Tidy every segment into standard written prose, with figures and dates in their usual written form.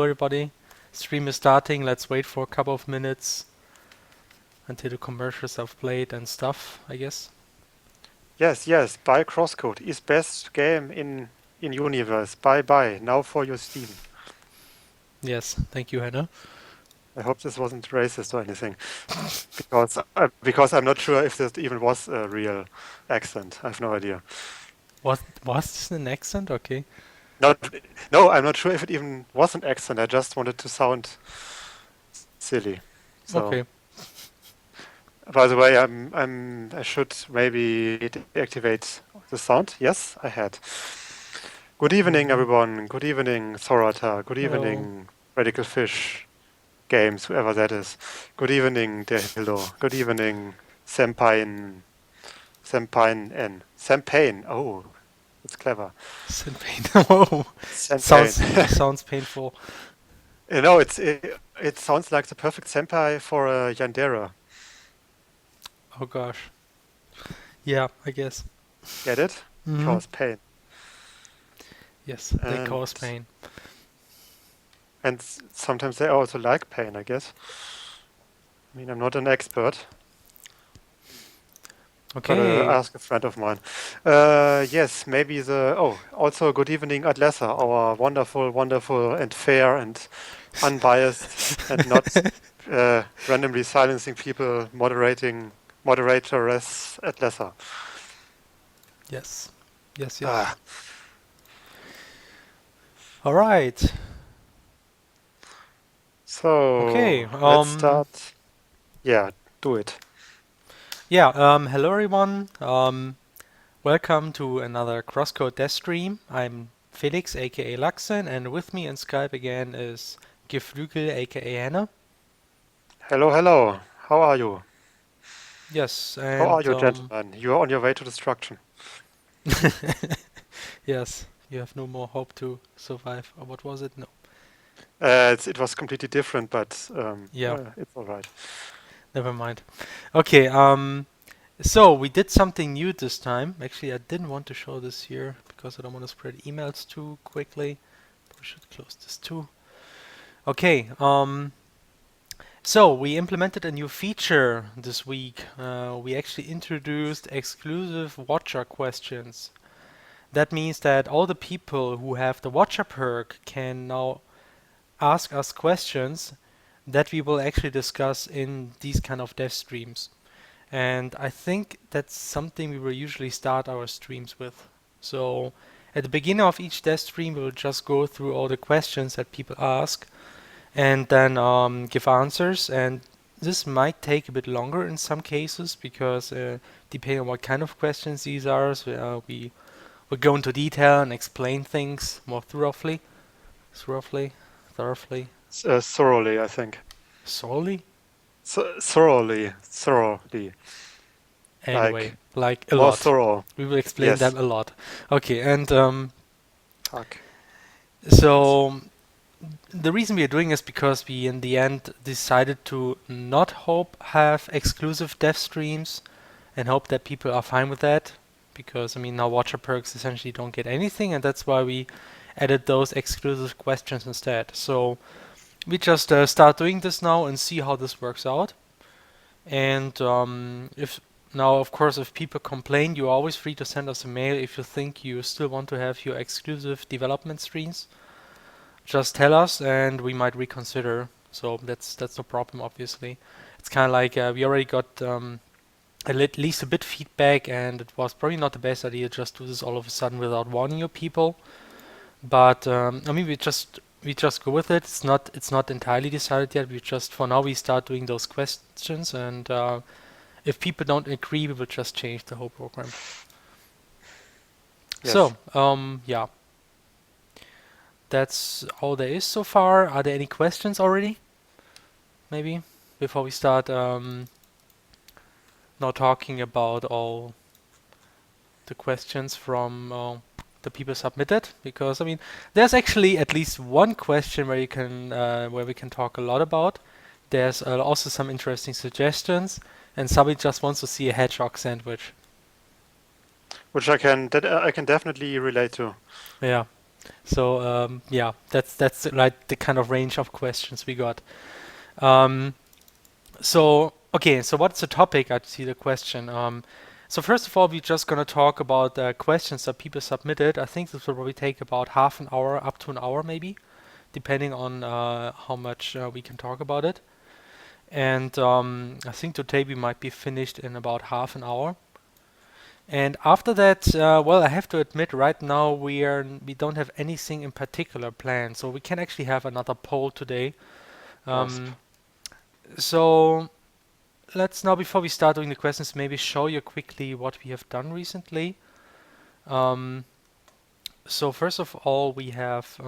everybody. Stream is starting. Let's wait for a couple of minutes until the commercials have played and stuff, I guess. Yes. Buy CrossCode. Is best game in universe. Buy. Now for your Steam. Yes, thank you, Hannah. I hope this wasn't racist or anything, because I'm not sure if this even was a real accent. I have no idea. Was this an accent? Okay. No, I'm not sure if it even was an accent. I just wanted to sound silly. So, Okay. by the way, I should maybe deactivate the sound. Yes, I had. Good evening, everyone. Good evening, Thorata. Good Hello. evening, Radical Fish Games, whoever that is. Good evening, Dehildo. Good evening, Sampain. Oh, it's clever. Pain. Whoa. Sampain. Sounds painful. You know, it sounds like the perfect senpai for a yandere. Oh gosh. Yeah, I guess. Get it? Cause pain. Yes, they cause pain. And sometimes they also like pain, I guess. I mean, I'm not an expert. Okay. Gotta ask a friend of mine. Yes, maybe also good evening, Adlessa, our wonderful and fair and unbiased and not randomly silencing people moderatoress Adlessa. Yes. All right. So, okay. Let's start. Yeah, do it. Yeah, hello everyone. Welcome to another CrossCode dev stream. I'm Felix, aka Laxen, and with me in Skype again is Geflügel, aka Hannah. Hello. How are you? Yes, and how are you, gentlemen? You're on your way to destruction. Yes, you have no more hope to survive. Or what was it? No. It was completely different, but Yeah. it's all right. Never mind. Okay, so we did something new this time. Actually, I didn't want to show this here because I don't want to spread emails too quickly. We should close this too. Okay, so we implemented a new feature this week. We actually introduced exclusive watcher questions. That means that all the people who have the watcher perk can now ask us questions that we will actually discuss in these kind of dev streams. And I think that's something we will usually start our streams with. So at the beginning of each dev stream, we will just go through all the questions that people ask and then give answers. And this might take a bit longer in some cases because depending on what kind of questions these are, so, we will go into detail and explain things more thoroughly. Thoroughly. Thoroughly, I think. Thoroughly? Thoroughly. Anyway, like a more lot. Thorough. We will explain Yes. them a lot. Okay, and Fuck. so the reason we are doing is because we in the end decided to not have exclusive dev streams and hope that people are fine with that, because I mean now watcher perks essentially don't get anything, and that's why we added those exclusive questions instead. So we just start doing this now and see how this works out. And if now, of course, if people complain, you're always free to send us a mail if you think you still want to have your exclusive development streams. Just tell us and we might reconsider. So that's no problem, obviously. It's kind of like we already got at least a bit feedback, and it was probably not the best idea to just do this all of a sudden without warning your people. But I mean, we just go with it. It's not entirely decided yet. For now we start doing those questions, and if people don't agree, we will just change the whole program. Yes. So yeah, that's all there is so far. Are there any questions already? Maybe before we start now talking about all the questions from the people submitted, because I mean there's actually at least one question where you can where we can talk a lot about. There's also some interesting suggestions, and somebody just wants to see a hedgehog sandwich, which I can definitely relate to. Yeah. So yeah, that's like the kind of range of questions we got. Um, so okay, so what's the topic? I see the question. So first of all, we're just gonna talk about questions that people submitted. I think this will probably take about half an hour, up to an hour maybe, depending on how much we can talk about it. And I think today we might be finished in about half an hour. And after that, well, I have to admit, right now we don't have anything in particular planned, so we can actually have another poll today. Wasp. Um, so let's now, before we start doing the questions, maybe show you quickly what we have done recently. Um, so first of all, we have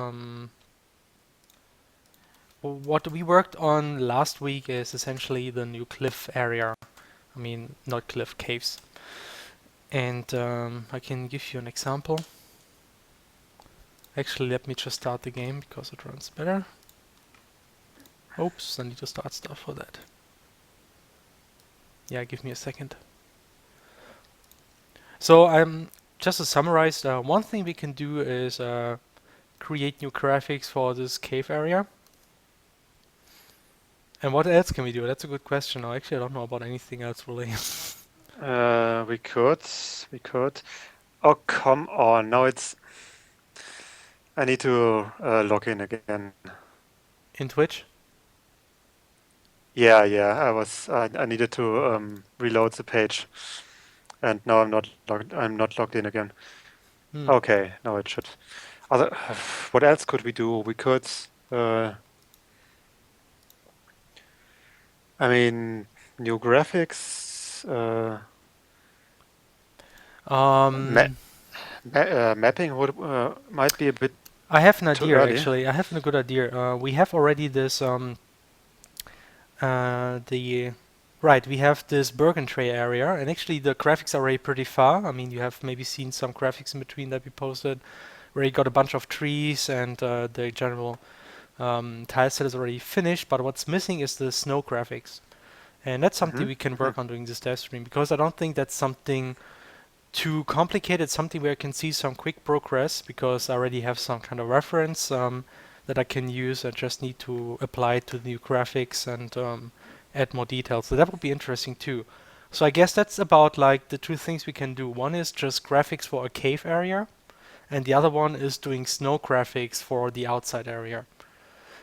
what we worked on last week is essentially the new cliff area. I mean, not cliff, caves. And I can give you an example. Actually, let me just start the game because it runs better. Oops, I need to start stuff for that. Yeah, give me a second. So just to summarize, one thing we can do is create new graphics for this cave area. And what else can we do? That's a good question. Actually, I don't know about anything else really. We could. We could. Oh, come on. Now it's. I need to log in again. In Twitch? Yeah, yeah. I needed to reload the page, and now I'm not logged in again. Hmm. Okay, now it should. Other. What else could we do? We could. I mean, new graphics. Um, Mapping would might be a bit I have an too idea early. actually. I have a good idea. We have already this the right. We have this Bergen Trail area, and actually the graphics are already pretty far. I mean, you have maybe seen some graphics in between that we posted, where you got a bunch of trees and the general tile set is already finished. But what's missing is the snow graphics, and that's something we can Mm-hmm. work on during this dev stream because I don't think that's something too complicated, something where I can see some quick progress because I already have some kind of reference that I can use. I just need to apply it to the new graphics and add more details. So that would be interesting too. So I guess that's about like the two things we can do. One is just graphics for a cave area, and the other one is doing snow graphics for the outside area.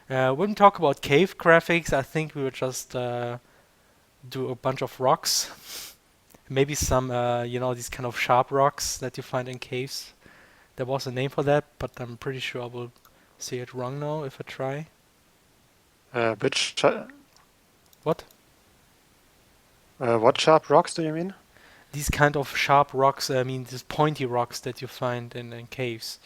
When we talk about cave graphics, I think we would just do a bunch of rocks. Maybe some, these kind of sharp rocks that you find in caves. There was a name for that, but I'm pretty sure I will say it wrong now if I try. Which What? what sharp rocks do you mean? These kind of sharp rocks, I mean, these pointy rocks that you find in caves.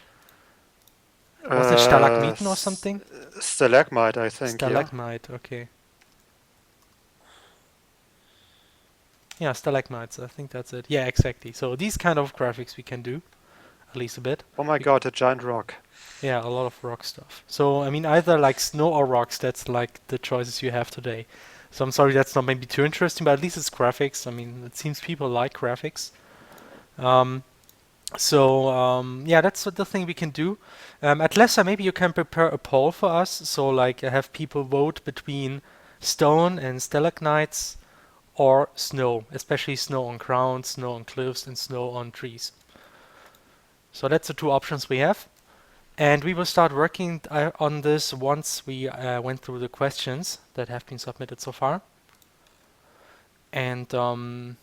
Was it stalagmiten or something? Stalagmite, I think. Yeah. Stalagmite, okay. Yeah, stalagmites, I think that's it. Yeah, exactly. So these kind of graphics we can do, at least a bit. Oh my We God, a giant rock. Yeah, a lot of rock stuff. So, I mean, either like snow or rocks, that's like the choices you have today. So I'm sorry that's not maybe too interesting, but at least it's graphics. I mean, it seems people like graphics. Um, yeah, that's the thing we can do. Atlessa, maybe you can prepare a poll for us. So like have people vote between stone and stalagmites or snow, especially snow on ground, snow on cliffs, and snow on trees. So that's the two options we have. And we will start working on this once we went through the questions that have been submitted so far. And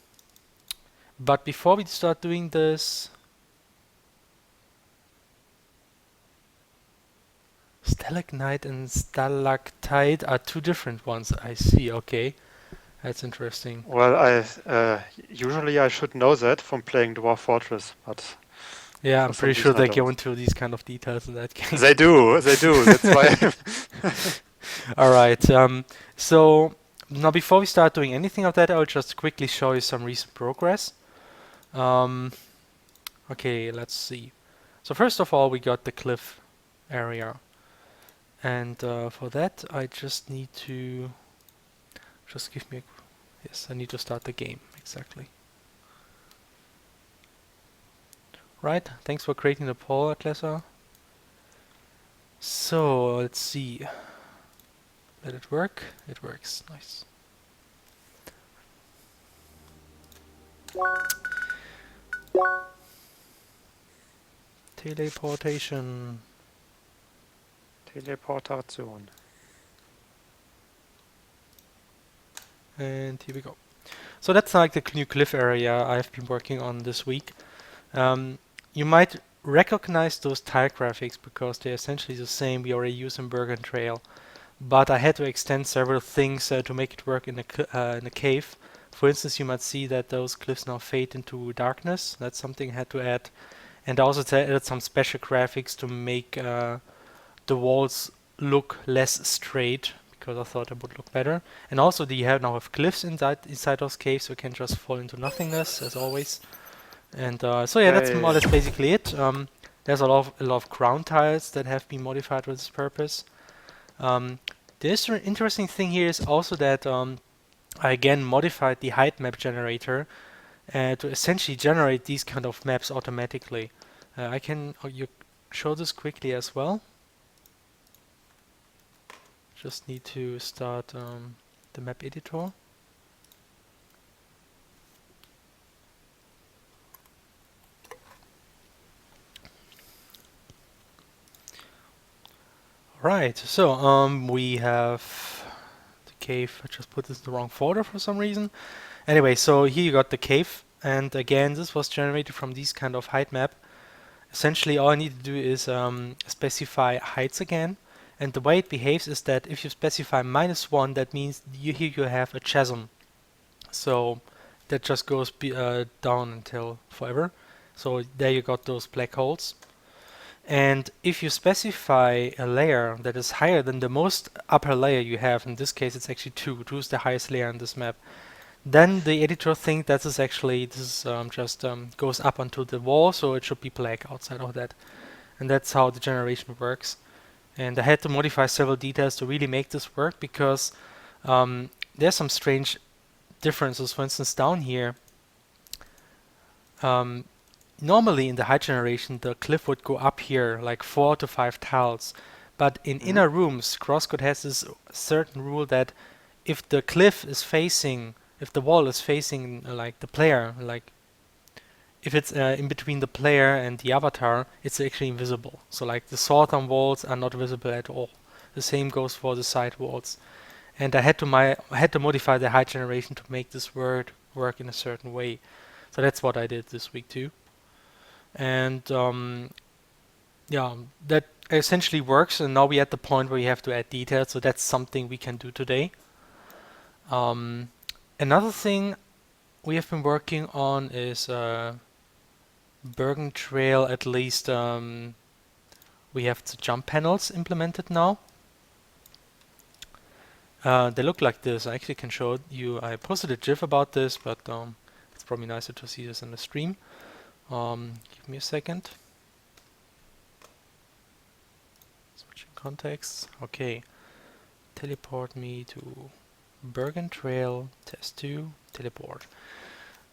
but before we start doing this, stalagmite and stalactite are two different ones. I see. Okay, that's interesting. Well, usually I should know that from playing Dwarf Fortress, but Yeah, for I'm some pretty sure reason I they go don't. into these kind of details in that game. They do, they do. That's why. All right. So now before we start doing anything of that, I'll just quickly show you some recent progress. Um, Okay, let's see. So first of all, we got the cliff area. And for that, I just need to just give me a... Yes, I need to start the game, exactly. Right, thanks for creating the poll, Atlessa. So let's see. Let it work. It works. Nice. Teleportation. Teleportation. And here we go. So that's like the new cliff area I've been working on this week. You might recognize those tile graphics because they're essentially the same we already use in Bergen Trail. But I had to extend several things to make it work in a cave. For instance, you might see that those cliffs now fade into darkness. That's something I had to add. And I also added some special graphics to make the walls look less straight because I thought it would look better. And also, now have cliffs inside those caves, so you can just fall into nothingness as always. And so yeah, that's more or Hey, less basically it. There's a lot of ground tiles that have been modified for this purpose. The interesting thing here is also that I again modified the height map generator to essentially generate these kind of maps automatically. I can you show this quickly as well. Just need to start the map editor. Right, so we have the cave. I just put this in the wrong folder for some reason. Anyway, so here you got the cave, and again, this was generated from these kind of height map. Essentially, all I need to do is specify heights again, and the way it behaves is that if you specify -1, that means here you have a chasm. So that just goes down until forever. So there you got those black holes. And if you specify a layer that is higher than the most upper layer you have, in this case it's actually 2, 2 is the highest layer on this map, then the editor thinks that is actually, just goes up onto the wall, so it should be black outside of that. And that's how the generation works. And I had to modify several details to really make this work because there's some strange differences. For instance, down here, um, normally in the height generation, the cliff would go up here like 4 to 5 tiles. But in mhm. inner rooms, CrossCode has this certain rule that if the cliff is facing, if the wall is facing like the player, like if it's in between the player and the avatar, it's actually invisible. So like the southern walls are not visible at all. The same goes for the side walls. And I had to modify the height generation to make this word work in a certain way. So that's what I did this week too. And yeah, that essentially works. And now we're at the point where we have to add details. So that's something we can do today. Um, Another thing we have been working on is Bergen Trail. At least we have the jump panels implemented now. They look like this. I actually can show you. I posted a GIF about this, but it's probably nicer to see this in the stream. Give me a second. Switching contexts. Okay. Teleport me to Bergen Trail, test 2, teleport.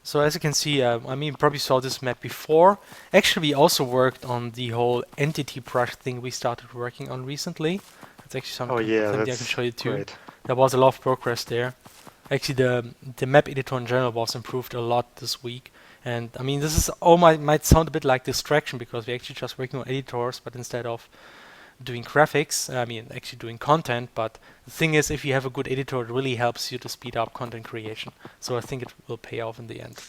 So as you can see, I mean, you probably saw this map before. Actually, we also worked on the whole entity brush thing we started working on recently. That's actually Oh yeah, something I can that's show you too. great. There was a lot of progress there. Actually, the map editor in general was improved a lot this week. And I mean, this is might sound a bit like distraction because we're actually just working on editors, but instead of doing graphics, I mean, actually doing content. But the thing is, if you have a good editor, it really helps you to speed up content creation. So I think it will pay off in the end.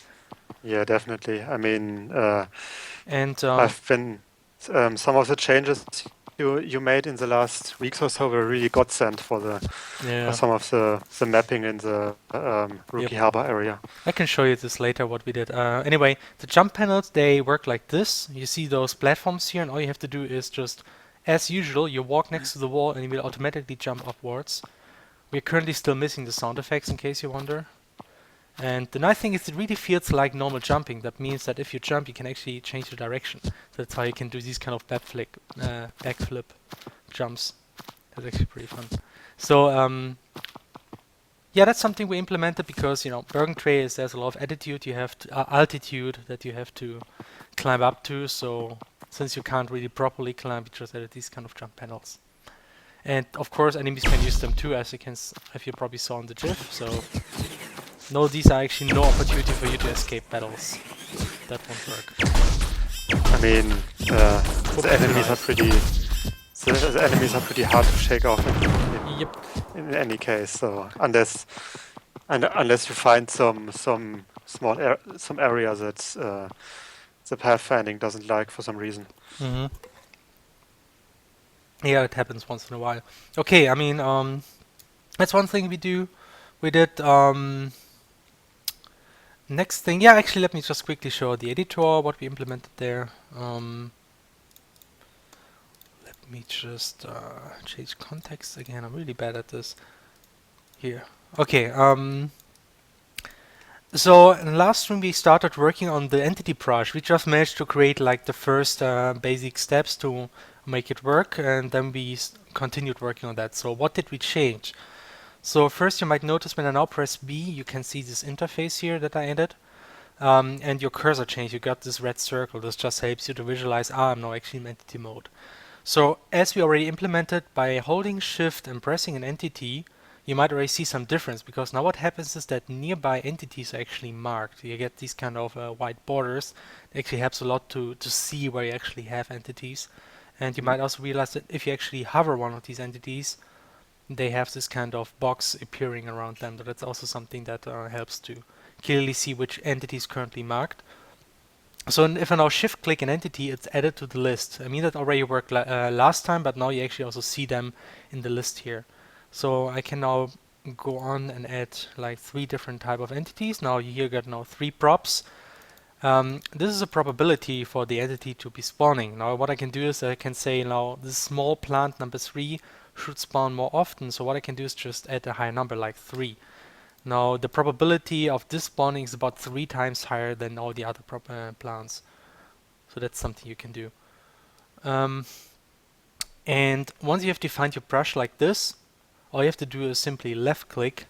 Yeah, definitely. I mean, And I've been some of the changes you made in the last weeks or so were really godsend for yeah, some of the mapping in the yep. Rookie Harbor area. I can show you this later what we did. Anyway, the jump panels, they work like this. You see those platforms here, and all you have to do is just, as usual, you walk next to the wall and you will automatically jump upwards. We're currently still missing the sound effects in case you wonder. And the nice thing is it really feels like normal jumping. That means that if you jump, you can actually change the direction. That's how you can do these kind of backflip jumps. That's actually pretty fun. So yeah, that's something we implemented because, you know, Bergen Trail there's a lot of altitude that you have to climb up to. So since you can't really properly climb, we just added these kind of jump panels. And of course, enemies can use them too, as you probably saw in the GIF. So no, these are actually no opportunity for you to escape battles. That won't work. I mean, the enemies are pretty. The enemies are pretty hard to shake off Yep. in any case. So unless you find some small some area that the pathfinding doesn't like for some reason. Mm-hmm. Yeah, it happens once in a while. Okay, I mean, that's one thing we do. We did next thing. Yeah, actually, let me just quickly show the editor, what we implemented there. Let me just change context again. I'm really bad at this. Here. Okay. So in the last stream we started working on the entity brush. We just managed to create like the first basic steps to make it work, and then we continued working on that. So what did we change? So first you might notice when I now press B, you can see this interface here that I added. And your cursor changed. You got this red circle. This just helps you to visualize, I'm now actually in entity mode. So as we already implemented, by holding shift and pressing an entity, you might already see some difference, because now what happens is that nearby entities are actually marked. You get these kind of white borders. It actually helps a lot to see where you actually have entities. And you might also realize that if you actually hover one of these entities, they have this kind of box appearing around them. So that's also something that helps to clearly see which entity is currently marked. So if I now shift click an entity, it's added to the list. I mean, that already worked last time, but now you actually also see them in the list here. So I can now go on and add like 3 different type of entities. Now you here got now 3 props. This is a probability for the entity to be spawning. Now what I can do is I can say now this small plant number 3 should spawn more often. So what I can do is just add a higher number like 3. Now the probability of this spawning is about 3 times higher than all the other plants. So that's something you can do. And once you have defined your brush like this, all you have to do is simply left click,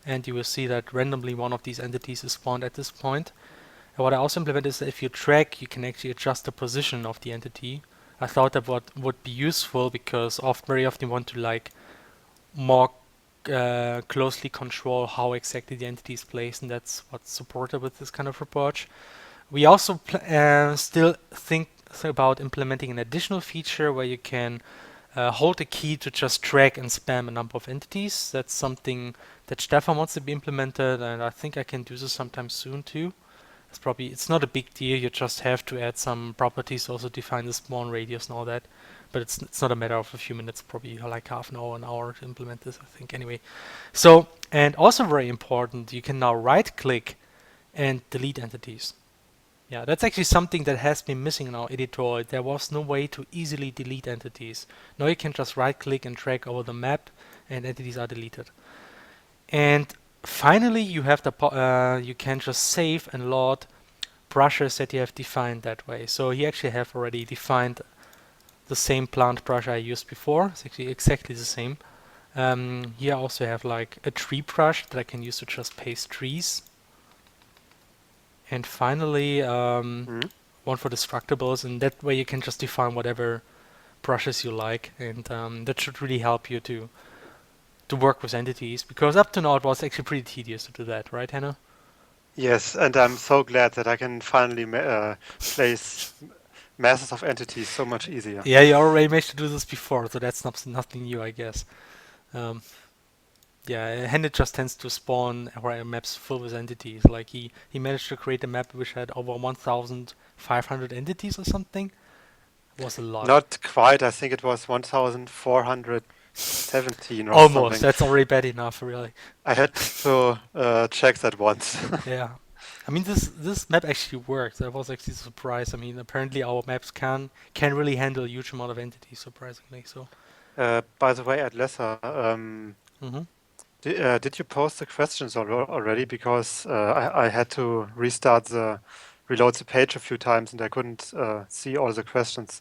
and you will see that randomly one of these entities is spawned at this point. And what I also implemented is that if you drag, you can actually adjust the position of the entity. I thought that would be useful, because very often you want to like more closely control how exactly the entity is placed, and that's what's supported with this kind of approach. We also still think about implementing an additional feature where you can hold a key to just drag and spam a number of entities. That's something that Stefan wants to be implemented, and I think I can do this sometime soon too. It's not a big deal. You just have to add some properties, also define the spawn radius and all that. But it's not a matter of a few minutes, probably like half an hour to implement this, I think, anyway. So, and also very important, you can now right click and delete entities. Yeah, that's actually something that has been missing in our editor. There was no way to easily delete entities. Now you can just right click and drag over the map and entities are deleted. And finally, you have you can just save and load brushes that you have defined that way. So here actually have already defined the same plant brush I used before. It's actually exactly the same. Here I also have like a tree brush that I can use to just paste trees. And finally, one for destructibles, and that way you can just define whatever brushes you like, and that should really help you to work with entities, because up to now it was actually pretty tedious to do that, right, Hannah? Yes, and I'm so glad that I can finally place masses of entities so much easier. Yeah, you already managed to do this before, so that's nothing new, I guess. Yeah, Hannah just tends to spawn maps full with entities. Like he managed to create a map which had over 1,500 entities or something. It was a lot. Not quite. I think it was 1,417 or Almost. something. That's already bad enough, really. I had to check that once. Yeah. I mean, this map actually works. I was actually surprised. I mean, apparently our maps can really handle a huge amount of entities, surprisingly. So. By the way, at Lesser, Mm-hmm. did you post the questions already? Because I had to reload the page a few times, and I couldn't see all the questions.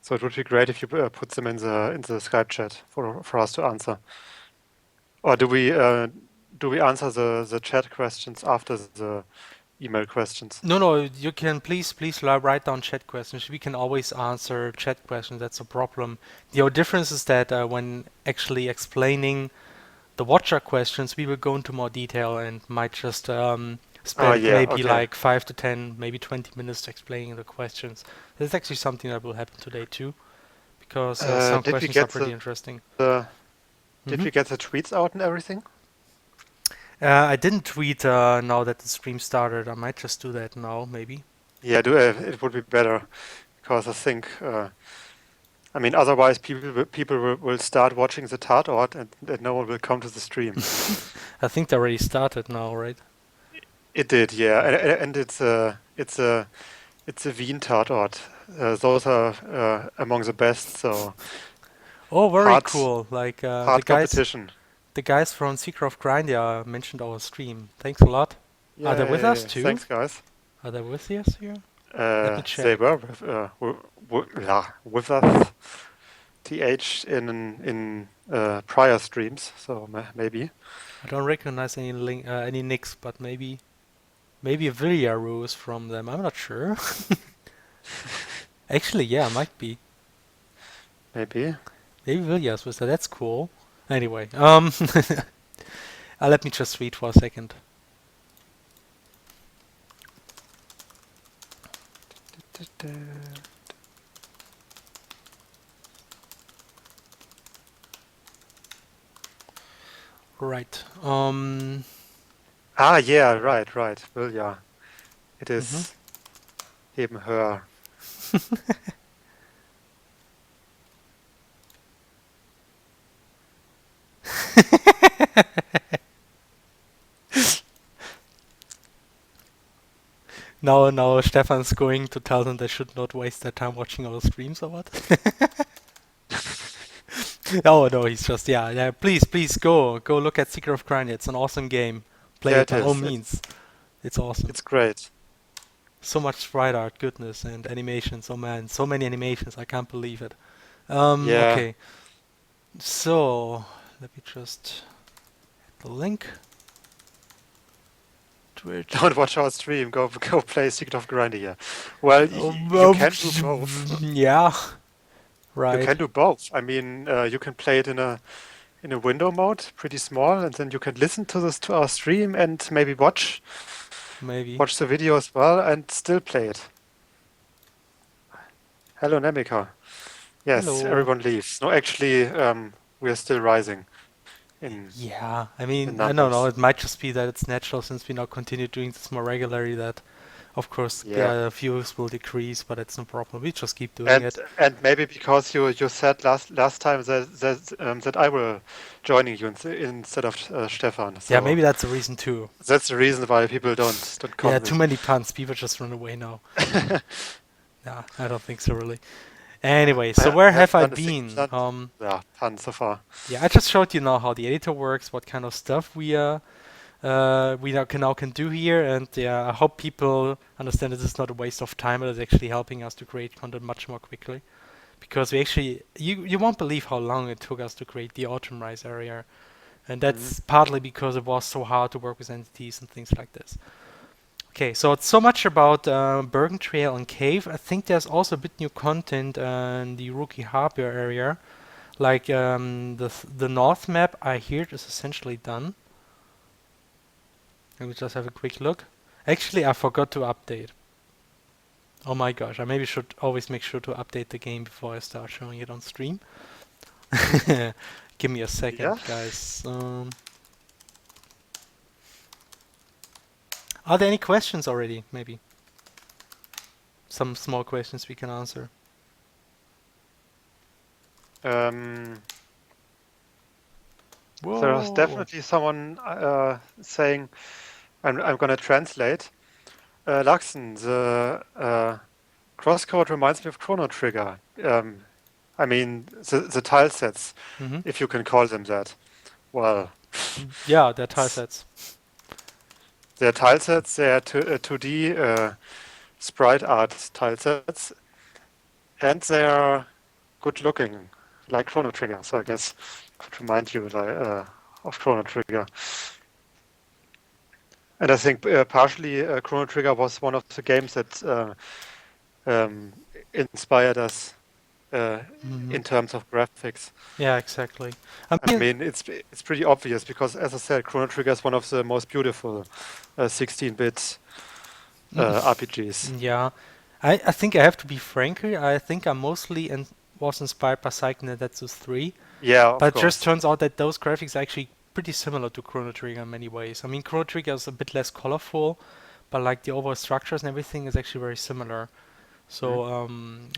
So it would be great if you put them in the Skype chat for us to answer. Or do we answer the chat questions after the email questions. No, you can please write down chat questions. We can always answer chat questions. That's a problem. The only difference is that when actually explaining the watcher questions, we will go into more detail and might just Oh spend yeah, maybe okay. like 5 to 10, maybe 20 minutes explaining the questions. That's actually something that will happen today too, because some Did we questions are get pretty interesting. the did hmm we get the tweets out and everything? I didn't tweet now that the stream started. I might just do that now, maybe. Yeah, do it would be better because I think I mean otherwise people will start watching the Tatort and no one will come to the stream. I think they already started now, right? It did, yeah, and it's a Wien Tatort. Those are among the best, so Oh, very hard cool. Like hard competition. the guys from Secret of Grindia mentioned our stream. Thanks a lot. Are they with us Yay! too? Thanks, guys. Are they with us here? Let me They check. were yeah, with us, th in prior streams, so maybe. I don't recognize any any nicks, but maybe a Villaroo is from them. I'm not sure. Actually, yeah, might be. Maybe. Maybe Villas was there. That's cool. Anyway, let me just read for a second. Right. Ah, yeah, right. Well, yeah, it Mhm. is him, her. Now Stefan's going to tell them they should not waste their time watching our streams or what? Oh no, he's just yeah. Please go look at Secret of Crania. It's an awesome game. Play Yeah, it it by all is. means. It's awesome. It's great. So much sprite art, goodness, and animations. Oh man, so many animations. I can't believe it. Yeah. Okay. So let me just add the link. Twitch. Don't watch our stream. Go play Secret of Grindia. Well, you Oh, can do both. yeah. You Right. can do both. I mean, you can play it in a window mode, pretty small, and then you can listen to our stream and maybe Maybe. watch the video as well and still play it. Hello, Nemika. Yes, Hello. everyone leaves. No, actually, we are still rising in Yeah, I in mean, I don't know. numbers. It might just be that it's natural since we now continue doing this more regularly that, of course, Yeah. views will decrease, but it's no problem. We just keep doing And it. and maybe because you said last time that I will joining you instead of Stefan. Yeah, So maybe that's the reason too. that's the reason why people don't Yeah, come too in. many puns. People just run away now. Nah, I don't think so really. Anyway, so I where have haven't I done a single been? pun so far. Yeah, I just showed you now how the editor works, what kind of stuff we now can do here, and yeah, I hope people understand that this is not a waste of time. It is actually helping us to create content much more quickly. Because we actually, you won't believe how long it took us to create the Autumn Rise area, and Hmm. that's partly because it was so hard to work with entities and things like this. Okay, so it's so much about Bergen Trail and Cave. I think there's also a bit new content in the Rookie Harbor area. Like the north map, I hear it is essentially done. Let me just have a quick look. Actually, I forgot to update. Oh my gosh, I maybe should always make sure to update the game before I start showing it on stream. Give me a second, Yeah. guys. Are there any questions already? Maybe some small questions we can answer. Um, there's Whoa. definitely someone saying I'm gonna translate. Laxen, the CrossCode reminds me of Chrono Trigger. I mean the tile sets, Mm-hmm. if you can call them that. Well, Yeah, they're tile it's, sets. they're tile sets. They're 2D sprite art tile sets, and they're good looking, like Chrono Trigger. So I guess could remind you of Chrono Trigger. And I think partially Chrono Trigger was one of the games that um, inspired us Hmm. in terms of graphics. Yeah, exactly. I I mean, mean, it's pretty obvious because, as I said, Chrono Trigger is one of the most beautiful 16-bit RPGs. yeah, I think I have to be frank here. I think I mostly was inspired by Psychonauts 3, Yeah, of but it just course. turns out that those graphics are actually pretty similar to Chrono Trigger in many ways. I mean, Chrono Trigger is a bit less colorful, but like the overall structures and everything is actually very similar. Mm. So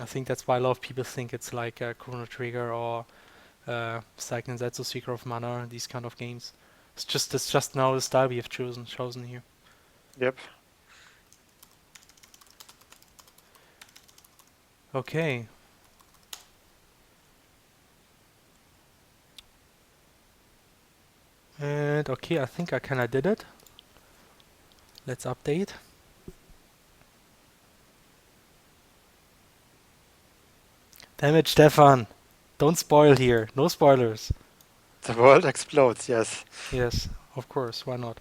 I think that's why a lot of people think it's like Chrono Trigger or Psychonauts Secret of Mana, these kind of games. It's just now the style we have chosen here. Yep. Okay. And okay, I think I kinda did it. Let's update. Damn it, Stefan. Don't spoil here. No spoilers. The world explodes. Yes. Yes, of course. Why not?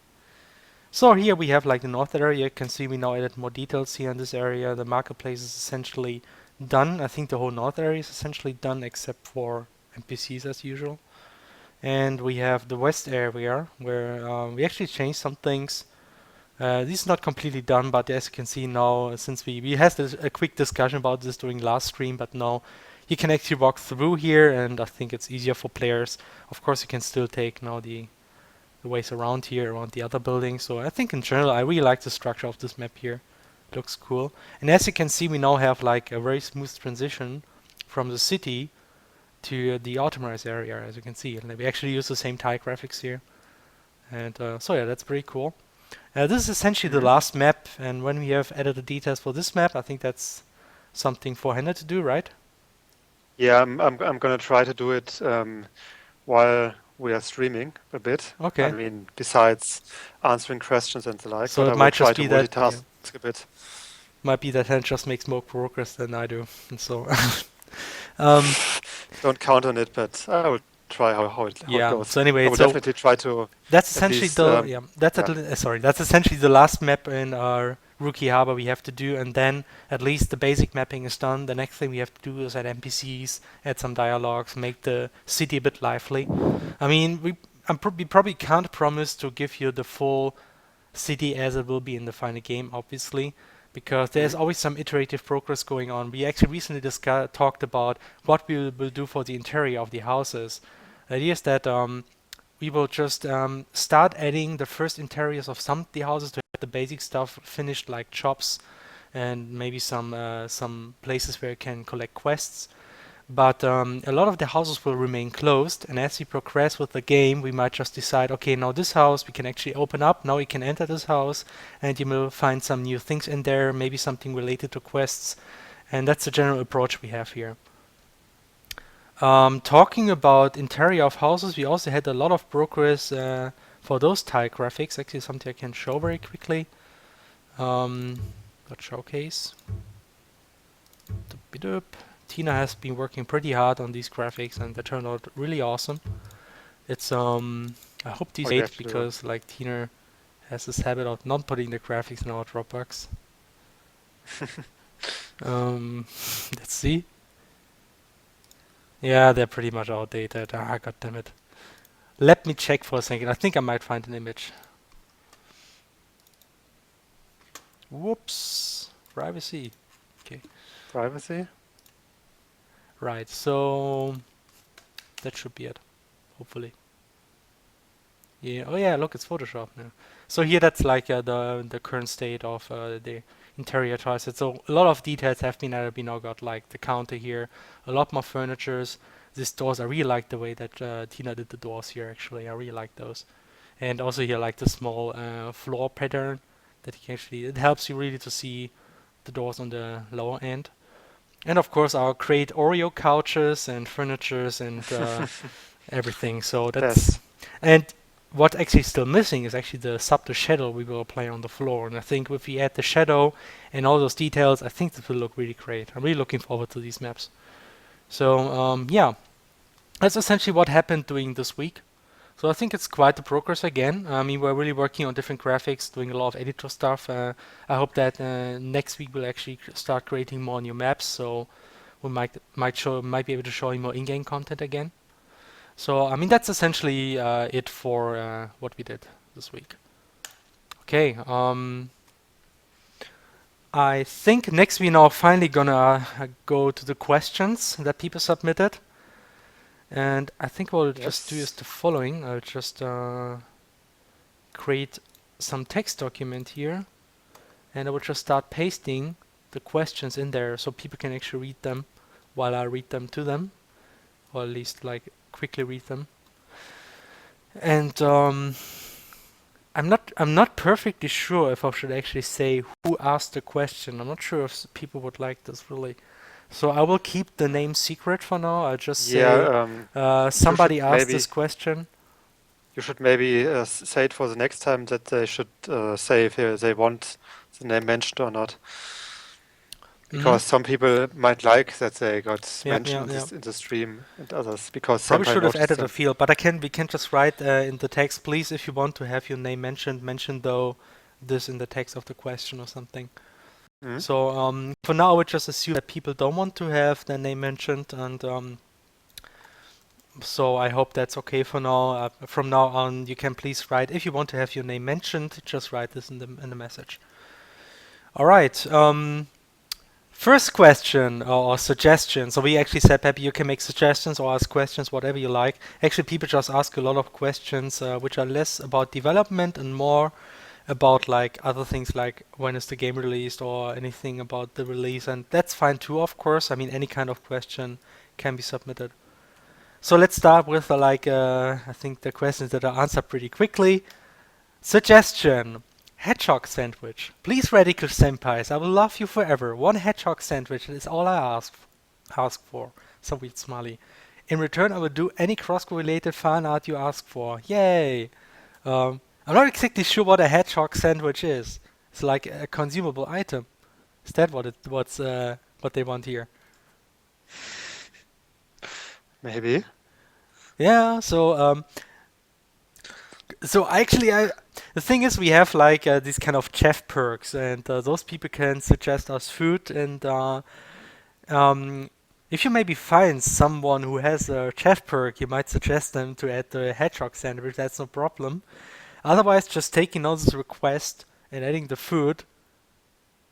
So here we have like the north area. You can see we now added more details here in this area. The marketplace is essentially done. I think the whole north area is essentially done except for NPCs as usual. And we have the west area where we actually changed some things. This is not completely done, but as you can see now, since we had a quick discussion about this during last stream, but now you can actually walk through here, and I think it's easier for players. Of course, you can still take now the ways around here, around the other buildings. So I think in general, I really like the structure of this map here. It looks cool. And as you can see, we now have like a very smooth transition from the city to the optimized area, as you can see. And we actually use the same tile graphics here. And so yeah, that's pretty cool. This is essentially the Hmm. last map, and when we have added the details for this map, I think that's something for Hannah to do, right? Yeah, I'm gonna try to do it while we are streaming a bit. I Okay. mean, besides answering questions and the like, So but I it will might try just to be that, yeah, multitask a bit. might be that Hannah just makes more progress than I do. And so, um, Don't count on it, but I will try how it yeah. goes. So I anyway, will so definitely try to that's at essentially least the yeah. yeah. That's essentially the last map in our Rookie Harbor we have to do, and then at least the basic mapping is done. The next thing we have to do is add NPCs, add some dialogues, make the city a bit lively. I mean, we probably can't promise to give you the full city as it will be in the final game, obviously, because there's Mhm. always some iterative progress going on. We actually recently talked about what we will do for the interior of the houses. The idea is that we will just start adding the first interiors of some of the houses to have the basic stuff finished, like shops and maybe some places where you can collect quests. But a lot of the houses will remain closed, and as we progress with the game, we might just decide, okay, now this house we can actually open up. Now you can enter this house, and you will find some new things in there, maybe something related to quests, and that's the general approach we have here. Talking about interior of houses, we also had a lot of progress for those tile graphics. Actually, something I can show very quickly. Um, got showcase. Doop-a-doop. Tina has been working pretty hard on these graphics, and they turned out really awesome. It's I hope these Oh, great definitely. because like Tina has this habit of not putting the graphics in our Dropbox. Um, let's see. Yeah, they're pretty much outdated. Ah, god damn it. Let me check for a second. I think I might find an image. Whoops. Privacy. Okay. Privacy? Right. So that should be it. Hopefully. Yeah. Oh yeah. Look, it's Photoshop now. So here, that's like the current state of the interior tiles. So a lot of details have been added. We now got like the counter here, a lot more furnitures. These doors, I really like the way that Tina did the doors here. Actually, I really like those. And also here, like the small floor pattern that you can actually. It helps you really to see the doors on the lower end. And of course, our great Oreo couches and furnitures and everything. So that's Yes. and what actually is still missing is actually the subtle shadow we will apply on the floor. And I think if we add the shadow and all those details, I think this will look really great. I'm really looking forward to these maps. So yeah, that's essentially what happened during this week. So I think it's quite the progress again. I mean, we're really working on different graphics, doing a lot of editor stuff. I hope that next week we'll actually start creating more new maps, so we might be able to show you more in-game content again. So I mean, that's essentially it for what we did this week. Okay. I think next we're now finally gonna go to the questions that people submitted. And I think what I'll just do is Yes. the following. I'll just create some text document here, and I will just start pasting the questions in there so people can actually read them while I read them to them, or at least like quickly read them. And I'm not perfectly sure if I should actually say who asked the question. I'm not sure if people would like this really. So I will keep the name secret for now. I'll just say Yeah, you should somebody asked this maybe question. say it for the next time that they should say if they want the name mentioned or not, Hmm. because some people might like that they got Yeah, mentioned yeah, in yeah. this in the stream, and others because Probably Senpai should have noticed added a them. field, but we can just write in the text, please, if you want to have your name mentioned, mention though this in the text of the question or something. Hmm? So for now, I would just assume that people don't want to have their name mentioned, and so I hope that's okay for now. From now on, you can please write if you want to have your name mentioned. Just write this in the message. All right. First question or suggestion. So we actually said, Peppy, you can make suggestions or ask questions, whatever you like. Actually, people just ask a lot of questions which are less about development and more about like other things like when is the game released or anything about the release, and that's fine too, of course. I mean, any kind of question can be submitted. So let's start with I think the questions that are answered pretty quickly. Suggestion. Hedgehog sandwich. Please, radical senpais, I will love you forever. One hedgehog sandwich is all I ask for. Some weird smiley. In return, I will do any CrossCode related fan art you ask for. Yay! I'm not exactly sure what a hedgehog sandwich is. It's like a consumable item. Is that what they want here? Maybe. Yeah. So actually, the thing is, we have like these kind of chef perks, and those people can suggest us food. And um, if you maybe find someone who has a chef perk, you might suggest them to add the hedgehog sandwich. That's no problem. Otherwise, just taking all this request and adding the food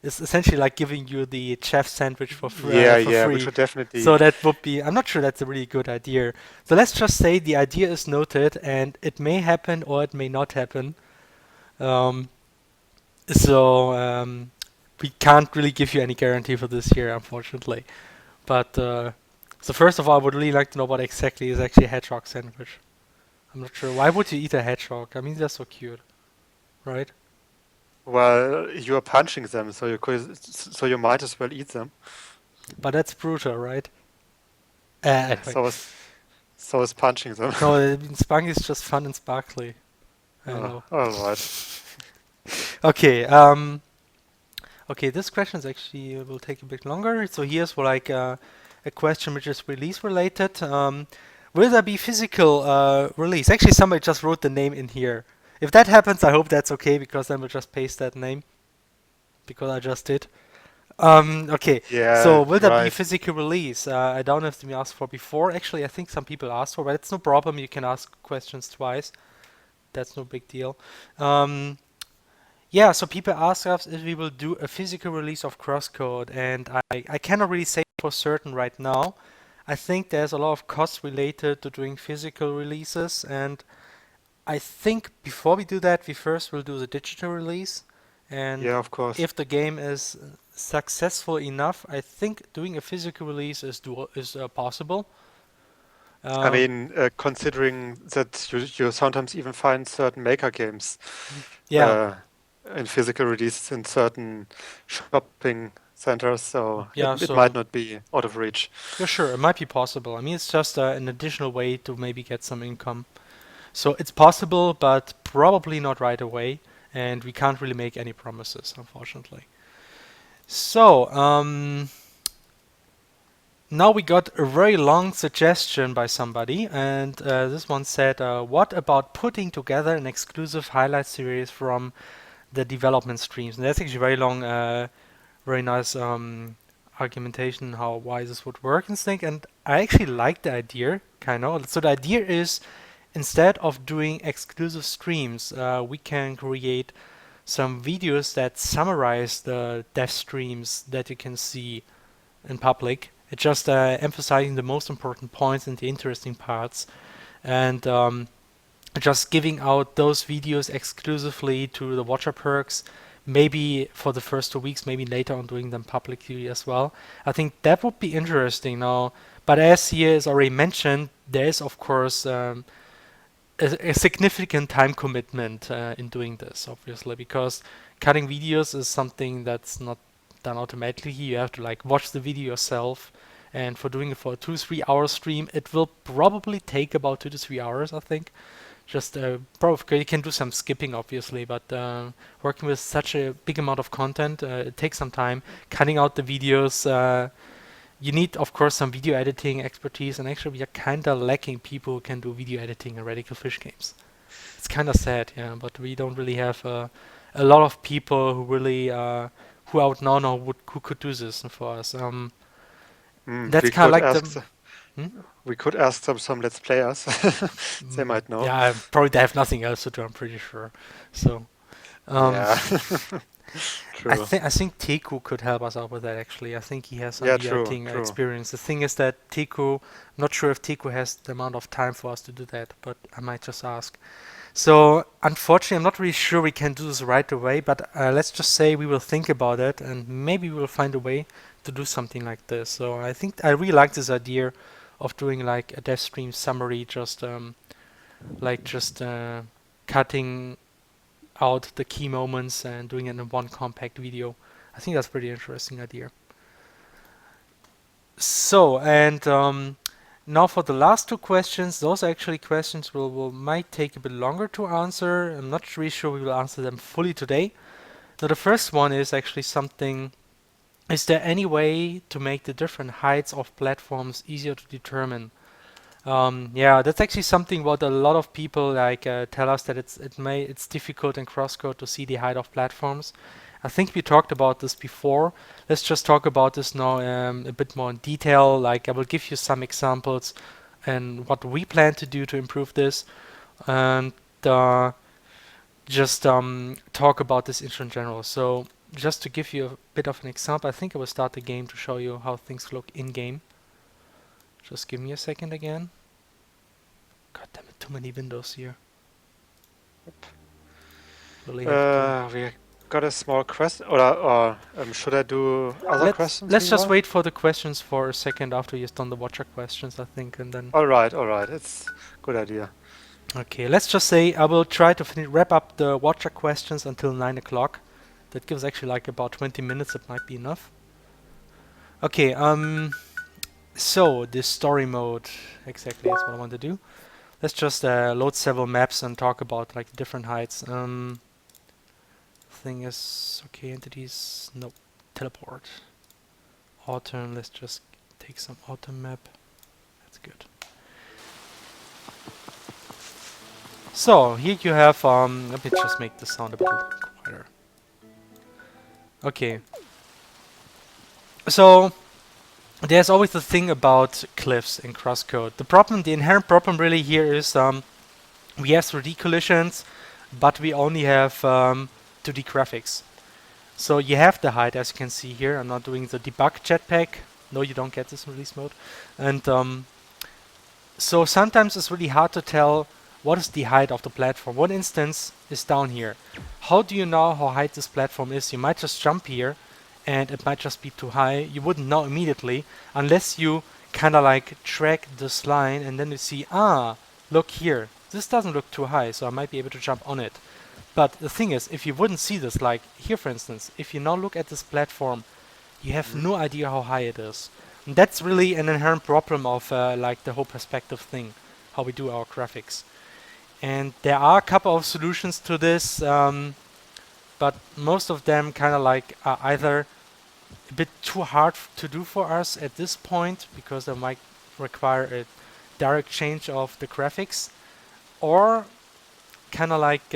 is essentially like giving you the chef sandwich Yeah, for yeah, we free. should definitely. So that would be, I'm not sure that's a really good idea. So let's just say the idea is noted and it may happen or it may not happen. Um, so we can't really give you any guarantee for this year, unfortunately. But so first of all, I would really like to know what exactly is actually a hedgehog sandwich. I'm not sure. Why would you eat a hedgehog? I mean, they're so cute, right? Well, you are punching them, so you might as well eat them. But that's brutal, right? Yeah, Anyway. so is punching them. No, I mean, Spunk is just fun and sparkly. I Oh, know. all right. Okay, okay, this question is actually will take a bit longer. So here's a question which is release related. Will there be physical release? Actually, somebody just wrote the name in here. If that happens, I hope that's okay because then we'll just paste that name because I just did. Okay, so Yeah, will there be right. physical release? I don't know if we asked for before. Actually, I think some people asked for, but it's no problem. You can ask questions twice. That's no big deal. Um, Yeah, so people ask us if we will do a physical release of CrossCode, and I cannot really say for certain right now. I think there's a lot of costs related to doing physical releases, and I think before we do that, we first will do the digital release, and Yeah, of course. if the game is successful enough, I think doing a physical release is possible. I Um, mean, considering that you sometimes even find certain maker games yeah, uh, in physical releases in certain shopping centers, so yeah, it might so not be out of reach. yeah, sure, it might be possible. I mean, it's just an additional way to maybe get some income. So it's possible, but probably not right away, and we can't really make any promises, unfortunately. So, Now we got a very long suggestion by somebody, and this one said, what about putting together an exclusive highlight series from the development streams? And that's actually very long, very nice argumentation why this would work and thing. And I actually like the idea, kind of. So the idea is, instead of doing exclusive streams, we can create some videos that summarize the dev streams that you can see in public. It's just emphasizing the most important points and the interesting parts, and just giving out those videos exclusively to the watcher perks, maybe for the first 2 weeks, maybe later on doing them publicly as well. I think that would be interesting now. But as here is already mentioned, there is of course a significant time commitment in doing this, obviously, because cutting videos is something that's not done automatically. You have to like watch the video yourself, and for doing it for a 2-3 hour stream, it will probably take about 2 to 3 hours, I think. Just probably you can do some skipping, obviously, but working with such a big amount of content, it takes some time. Cutting out the videos. You need, of course, some video editing expertise, and actually we are kind of lacking people who can do video editing in Radical Fish games. It's kind of sad, yeah, but we don't really have a lot of people who really, who out now who could do this for us. That's We kind of could like ask the... Hmm? we could ask some let's players. They might know. Yeah, probably they have nothing else to do, I'm pretty sure. So, Yeah. I True. think Teku could help us out with that actually. I think he has some Yeah, video true, editing true. experience. The thing is that Teku, not sure if Teku has the amount of time for us to do that, but I might just ask. So unfortunately, I'm not really sure we can do this right away, but let's just say we will think about it and maybe we will find a way to do something like this. So I think I really like this idea of doing like a dev stream summary, just cutting out the key moments and doing it in one compact video. I think that's a pretty interesting idea. So, and now for the last two questions, those are actually questions will might take a bit longer to answer. I'm not really sure we will answer them fully today. Now the first one is actually something, is there any way to make the different heights of platforms easier to determine? Yeah, that's actually something what a lot of people like tell us, that it's difficult in CrossCode to see the height of platforms. I think we talked about this before. Let's just talk about this now a bit more in detail. Like I will give you some examples and what we plan to do to improve this, and just talk about this in general. So just to give you a bit of an example, I think I will start the game to show you how things look in game. Just give me a second again. God damn it, too many windows here. Really have to. We got a small question, or should I do other questions? Let's just meanwhile? wait for the questions for a second after you've done the watcher questions, I think, and then. All right. It's a good idea. Okay, let's just say I will try to wrap up the watcher questions until 9 o'clock. That gives actually like about 20 minutes. It might be enough. Okay, so this story mode, exactly that's what I want to do. Let's just load several maps and talk about like different heights. Thing is, okay, entities, no, teleport. Autumn, let's just take some autumn map. That's good. So here you have, let me just make the sound a bit quieter. Okay. So there's always the thing about cliffs in CrossCode. The inherent problem really here is we have 3D collisions, but we only have 2D graphics. So you have the height, as you can see here. I'm not doing the debug jetpack. No, you don't get this in release mode. And so sometimes it's really hard to tell what is the height of the platform. One instance is down here. How do you know how high this platform is? You might just jump here and it might just be too high. You wouldn't know immediately unless you kind of like track this line and then you see, look here. This doesn't look too high, so I might be able to jump on it. But the thing is, if you wouldn't see this, like here for instance, if you now look at this platform, you have no idea how high it is. And that's really an inherent problem of like the whole perspective thing, how we do our graphics. And there are a couple of solutions to this, but most of them kind of like are either a bit too hard to do for us at this point because they might require a direct change of the graphics, or kind of like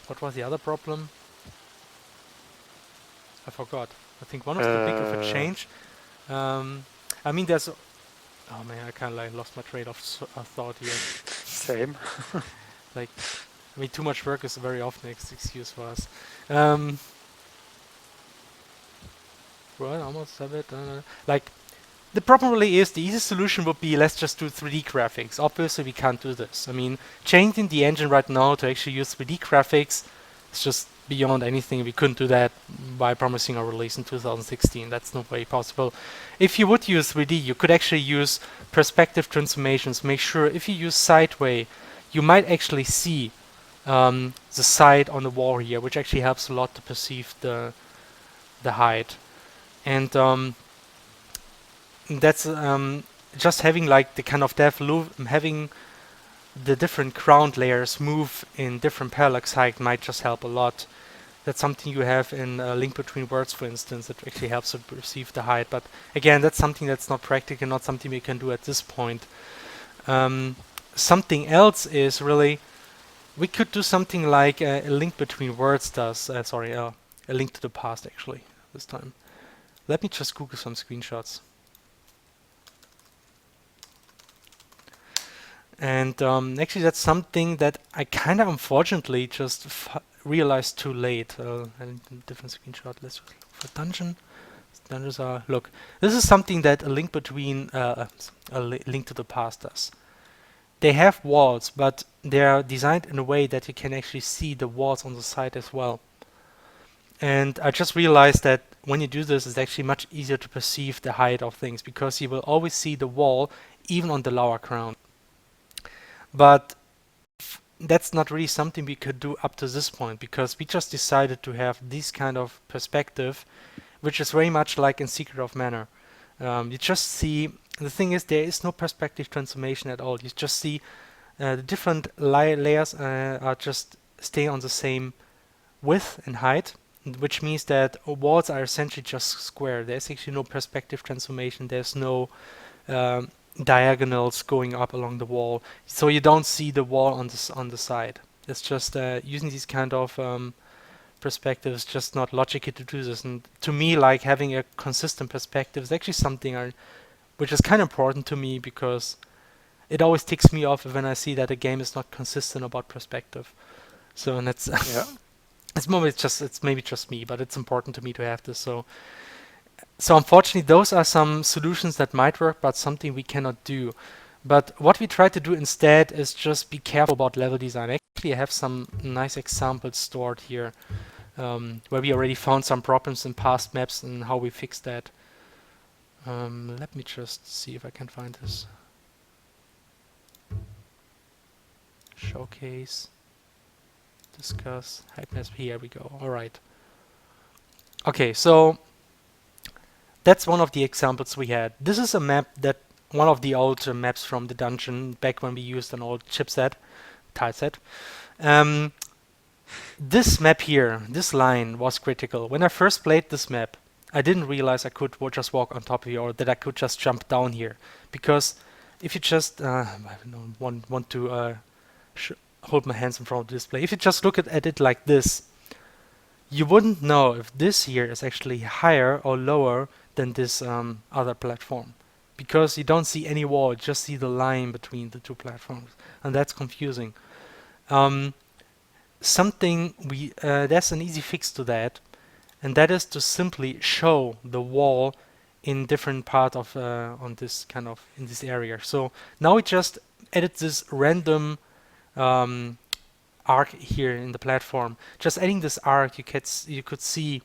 what was the other problem? I forgot. I think one was too big of a change. Um, I mean, there's. Oh man, I kind of like lost my train of thought here. Same. Like, I mean, too much work is very often an excuse for us. Um, well, almost have it. Like, the problem really is the easiest solution would be let's just do 3D graphics. Obviously, we can't do this. I mean, changing the engine right now to actually use 3D graphics is just beyond anything. We couldn't do that by promising a release in 2016. That's no way possible. If you would use 3D, you could actually use perspective transformations. Make sure if you use sideway, you might actually see the side on the wall here, which actually helps a lot to perceive the height. And that's just having like the kind of having the different ground layers move in different parallax height might just help a lot. That's something you have in Link Between Words, for instance, that actually helps to perceive the height. But again, that's something that's not practical, not something we can do at this point. Something else is really, we could do something like a Link Between Words does. A Link to the Past actually this time. Let me just Google some screenshots. And actually, that's something that I kind of unfortunately just realized too late. And different screenshot. Let's look for dungeon. Dungeons are look. This is something that a Link Between Link to the Past does. They have walls, but they are designed in a way that you can actually see the walls on the side as well. And I just realized that when you do this, it's actually much easier to perceive the height of things because you will always see the wall even on the lower ground. But that's not really something we could do up to this point because we just decided to have this kind of perspective, which is very much like in Secret of Mana. You just see, the thing is there is no perspective transformation at all. You just see the different layers are just stay on the same width and height, which means that walls are essentially just square. There's actually no perspective transformation. There's no diagonals going up along the wall, so you don't see the wall on the side. It's just using these kind of perspectives, just not logical to do this. And to me, like having a consistent perspective is actually something which is kind of important to me because it always ticks me off when I see that a game is not consistent about perspective. So and that's Yeah. it's maybe just me, but it's important to me to have this. So unfortunately, those are some solutions that might work, but something we cannot do. But what we try to do instead is just be careful about level design. Actually, I have some nice examples stored here where we already found some problems in past maps and how we fixed that. Let me just see if I can find this. Showcase. Discuss. Height maps. Here we go. All right. Okay, so that's one of the examples we had. This is a map that one of the old maps from the dungeon back when we used an old chipset, tileset. This map here, this line was critical. When I first played this map, I didn't realize I could just walk on top of here or that I could just jump down here. Because if you just I don't want to hold my hands in front of the display, if you just look at it like this, you wouldn't know if this here is actually higher or lower than this other platform, because you don't see any wall, you just see the line between the two platforms, and that's confusing. There's an easy fix to that, and that is to simply show the wall in different part of on this kind of in this area. So now we just edit this random arc here in the platform. Just adding this arc, you could see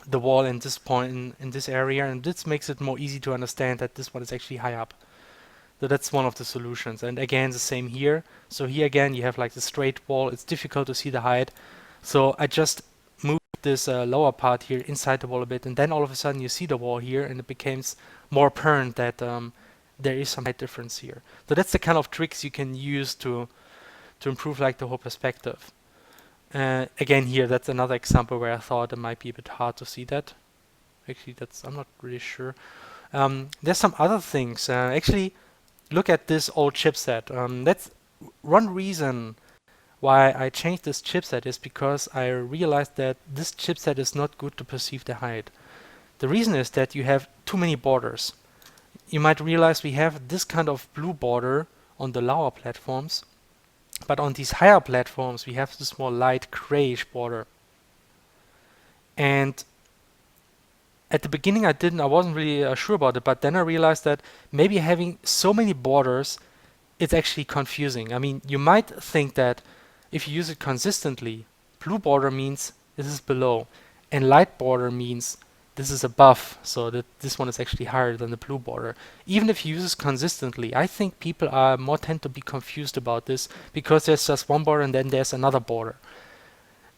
the wall in this point in this area, and this makes it more easy to understand that this one is actually high up. So that's one of the solutions. And again, the same here. So here again, you have like the straight wall. It's difficult to see the height. So I just moved this lower part here inside the wall a bit, and then all of a sudden you see the wall here, and it becomes more apparent that there is some height difference here. So that's the kind of tricks you can use to improve like the whole perspective. Again here, that's another example where I thought it might be a bit hard to see that. Actually, I'm not really sure. There's some other things. Actually, look at this old chipset. That's one reason why I changed this chipset is because I realized that this chipset is not good to perceive the height. The reason is that you have too many borders. You might realize we have this kind of blue border on the lower platforms, but on these higher platforms we have this more light grayish border. And at the beginning I wasn't really sure about it, but then I realized that maybe having so many borders, it's actually confusing. I mean, you might think that if you use it consistently, blue border means this is below, and light border means this is above, so that this one is actually higher than the blue border. Even if you use this consistently, I think people are more tend to be confused about this because there's just one border and then there's another border.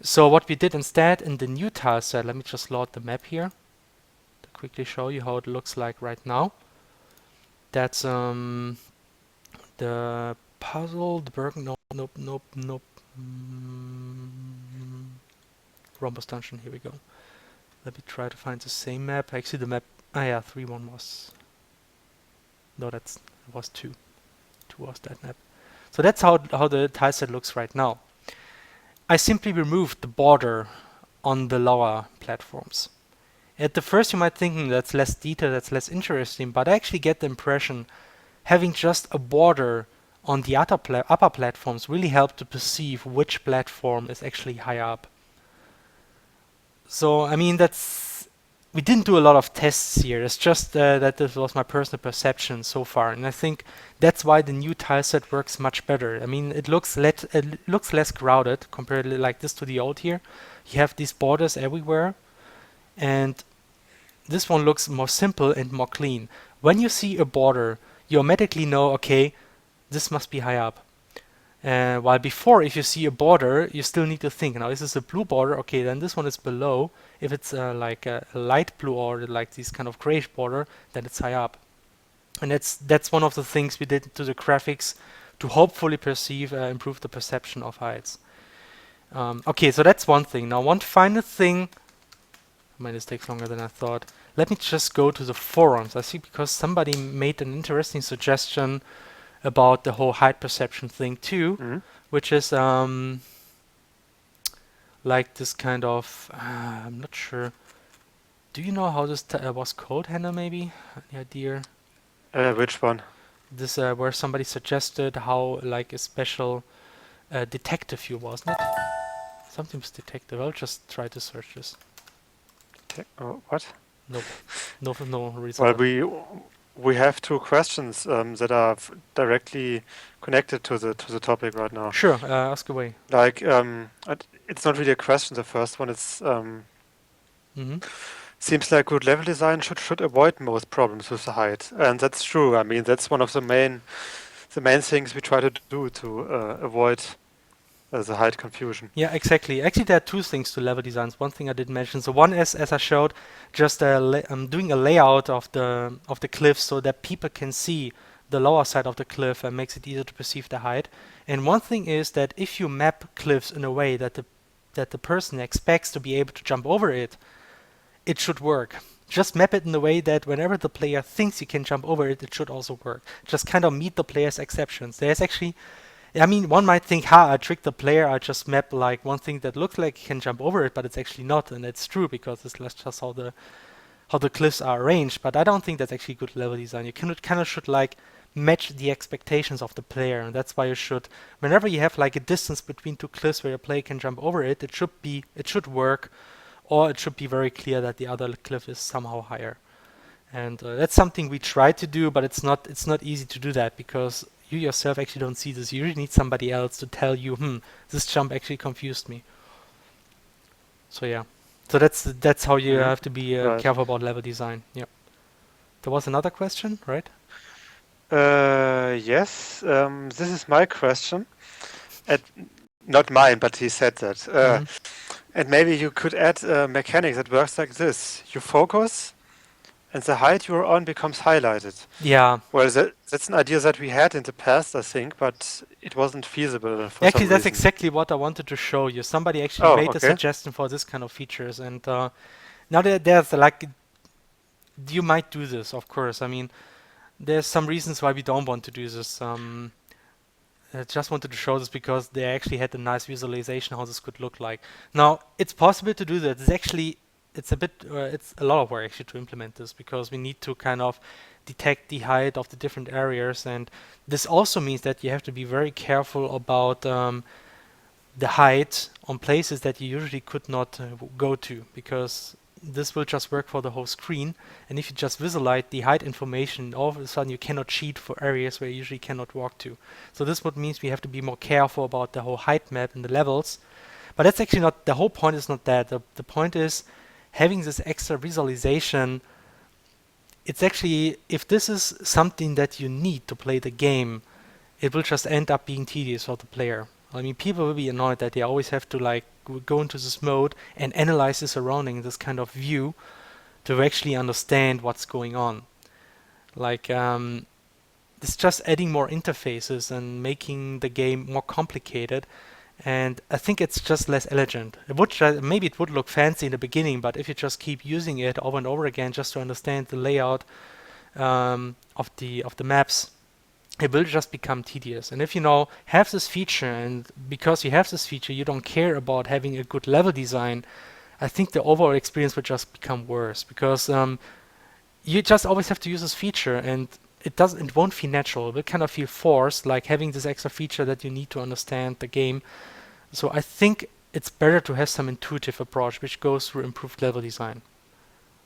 So what we did instead in the new tile set, let me just load the map here to quickly show you how it looks like right now. That's the puzzle, the Bergen, nope. Rhombus Dungeon, here we go. Let me try to find the same map. Actually the map, yeah, 3-1 was, no, it was 2. 2 was that map. So that's how the tile set looks right now. I simply removed the border on the lower platforms. At the first you might think that's less detail, that's less interesting, but I actually get the impression having just a border on the upper platforms really helped to perceive which platform is actually higher up. So, I mean, we didn't do a lot of tests here. It's just that this was my personal perception so far, and I think that's why the new tile set works much better. I mean, it looks less crowded compared like this to the old here. You have these borders everywhere, and this one looks more simple and more clean. When you see a border, you automatically know, okay, this must be high up. While before, if you see a border, you still need to think, now is this a blue border? Okay, then this one is below. If it's like a light blue or like this kind of grayish border, then it's high up. And that's one of the things we did to the graphics to hopefully improve the perception of heights. Okay, so that's one thing. Now one final thing, I mean, this takes longer than I thought. Let me just go to the forums. I see because somebody made an interesting suggestion about the whole height perception thing too, which is like this kind of, I'm not sure. Do you know how this was code, Hannah, maybe? Any idea? Which one? This where somebody suggested how like a special detective view, wasn't it? Something with detective. I'll just try to search this. What? Nope. No reason. Well, we have two questions that are directly connected to the topic right now. Sure, ask away. Like, it's not really a question. The first one is seems like good level design should avoid most problems with the height, and that's true. I mean, that's one of the main things we try to do to avoid the height confusion. Yeah, exactly. Actually, there are two things to level designs. One thing I didn't mention. So one is, as I showed, just doing a layout of the cliff so that people can see the lower side of the cliff and makes it easier to perceive the height. And one thing is that if you map cliffs in a way that the person expects to be able to jump over it, it should work. Just map it in a way that whenever the player thinks you can jump over it, it should also work. Just kind of meet the player's exceptions. There's actually, I mean, one might think, I tricked the player, I just map like one thing that looks like you can jump over it, but it's actually not, and it's true because it's just how the cliffs are arranged. But I don't think that's actually good level design. You kind of should like match the expectations of the player, and that's why you should, whenever you have like a distance between two cliffs where a player can jump over it, it should work, or it should be very clear that the other cliff is somehow higher. And that's something we try to do, but it's not easy to do that because you yourself actually don't see this. You really need somebody else to tell you, this jump actually confused me. So yeah, so that's how you have to be careful about level design. Yeah. There was another question, right? Yes, this is my question. Not mine, but he said that. And maybe you could add a mechanic that works like this. You focus, and the height you're on becomes highlighted. Yeah. Well, that's an idea that we had in the past, I think, but it wasn't feasible for actually, some that's reason. exactly what I wanted to show you. Somebody actually made a suggestion for this kind of features, and now there's like you might do this, of course. I mean, there's some reasons why we don't want to do this. I just wanted to show this because they actually had a nice visualization how this could look like. Now, it's possible to do that. It's a lot of work actually to implement this because we need to kind of detect the height of the different areas, and this also means that you have to be very careful about the height on places that you usually could not go to, because this will just work for the whole screen. And if you just visualize the height information, all of a sudden you cannot cheat for areas where you usually cannot walk to. So this would means we have to be more careful about the whole height map and the levels. But that's actually not the whole point. Is not that the point is having this extra visualization. It's actually, if this is something that you need to play the game, it will just end up being tedious for the player. I mean, people will be annoyed that they always have to like go into this mode and analyze the surrounding, this kind of view, to actually understand what's going on. Like, it's just adding more interfaces and making the game more complicated. And I think it's just less elegant. It would maybe it would look fancy in the beginning, but if you just keep using it over and over again just to understand the layout of the maps, it will just become tedious. And if you now have this feature, and because you have this feature, you don't care about having a good level design, I think the overall experience will just become worse, because you just always have to use this feature, and it won't feel natural. It will kind of feel forced, like having this extra feature that you need to understand the game. So I think it's better to have some intuitive approach which goes through improved level design.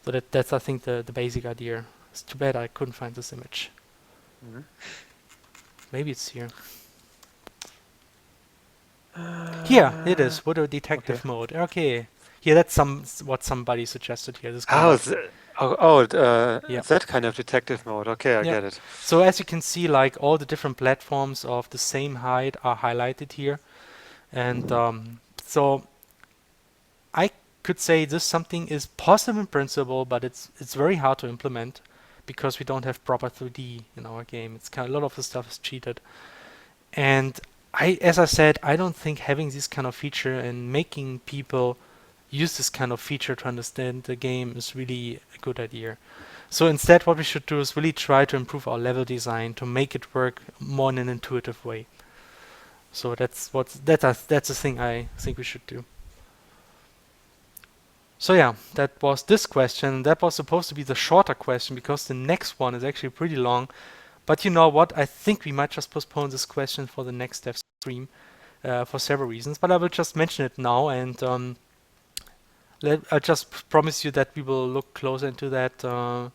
So that's I think the basic idea. It's too bad I couldn't find this image. Mhm. Maybe it's here. Here it is. What a detective Okay. mode. Okay. Here, that's what somebody suggested here. This kind Oh, of, yeah, that kind of detective mode. Okay, I yeah. get it. So as you can see, like all the different platforms of the same height are highlighted here, and so I could say this something is possible in principle, but it's very hard to implement because we don't have proper 3D in our game. It's kind of, a lot of the stuff is cheated. And as I said, I don't think having this kind of feature and making people use this kind of feature to understand the game is really a good idea. So instead, what we should do is really try to improve our level design to make it work more in an intuitive way. So that's the thing I think we should do. So yeah, that was this question. That was supposed to be the shorter question because the next one is actually pretty long. But you know what? I think we might just postpone this question for the next dev stream for several reasons. But I will just mention it now, and I just promise you that we will look closer into that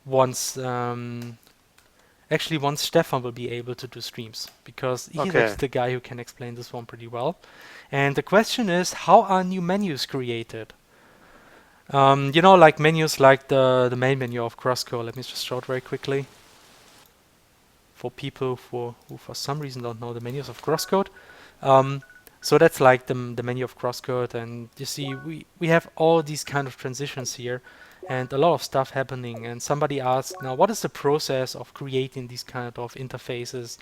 once. Actually, once Stefan will be able to do streams, because he's Okay. actually the guy who can explain this one pretty well. And the question is, how are new menus created? You know, like menus like the main menu of CrossCode. Let me just show it very quickly for people who for some reason don't know the menus of CrossCode. So that's like the menu of CrossCode, and you see we have all these kind of transitions here, and a lot of stuff happening. And somebody asked, now what is the process of creating these kind of interfaces?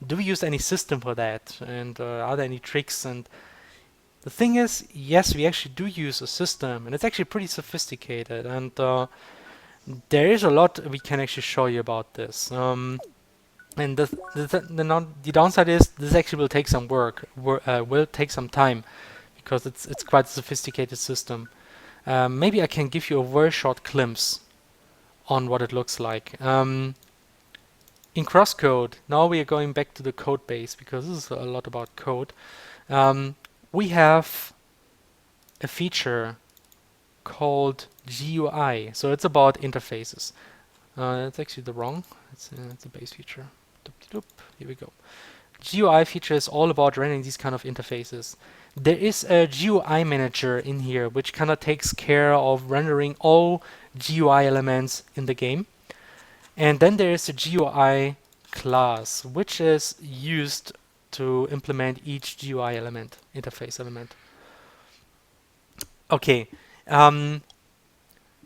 Do we use any system for that? And are there any tricks? And the thing is, yes, we actually do use a system, and it's actually pretty sophisticated. And there is a lot we can actually show you about this. And the downside is this actually will take some work, will take some time, because it's quite a sophisticated system. Maybe I can give you a very short glimpse on what it looks like. In CrossCode, now we are going back to the code base because this is a lot about code. We have a feature called GUI, so it's about interfaces. It's actually the wrong. It's a base feature. Here we go. GUI feature is all about rendering these kind of interfaces. There is a GUI manager in here which kind of takes care of rendering all GUI elements in the game. And then there is a GUI class which is used to implement each GUI element, interface element. Okay,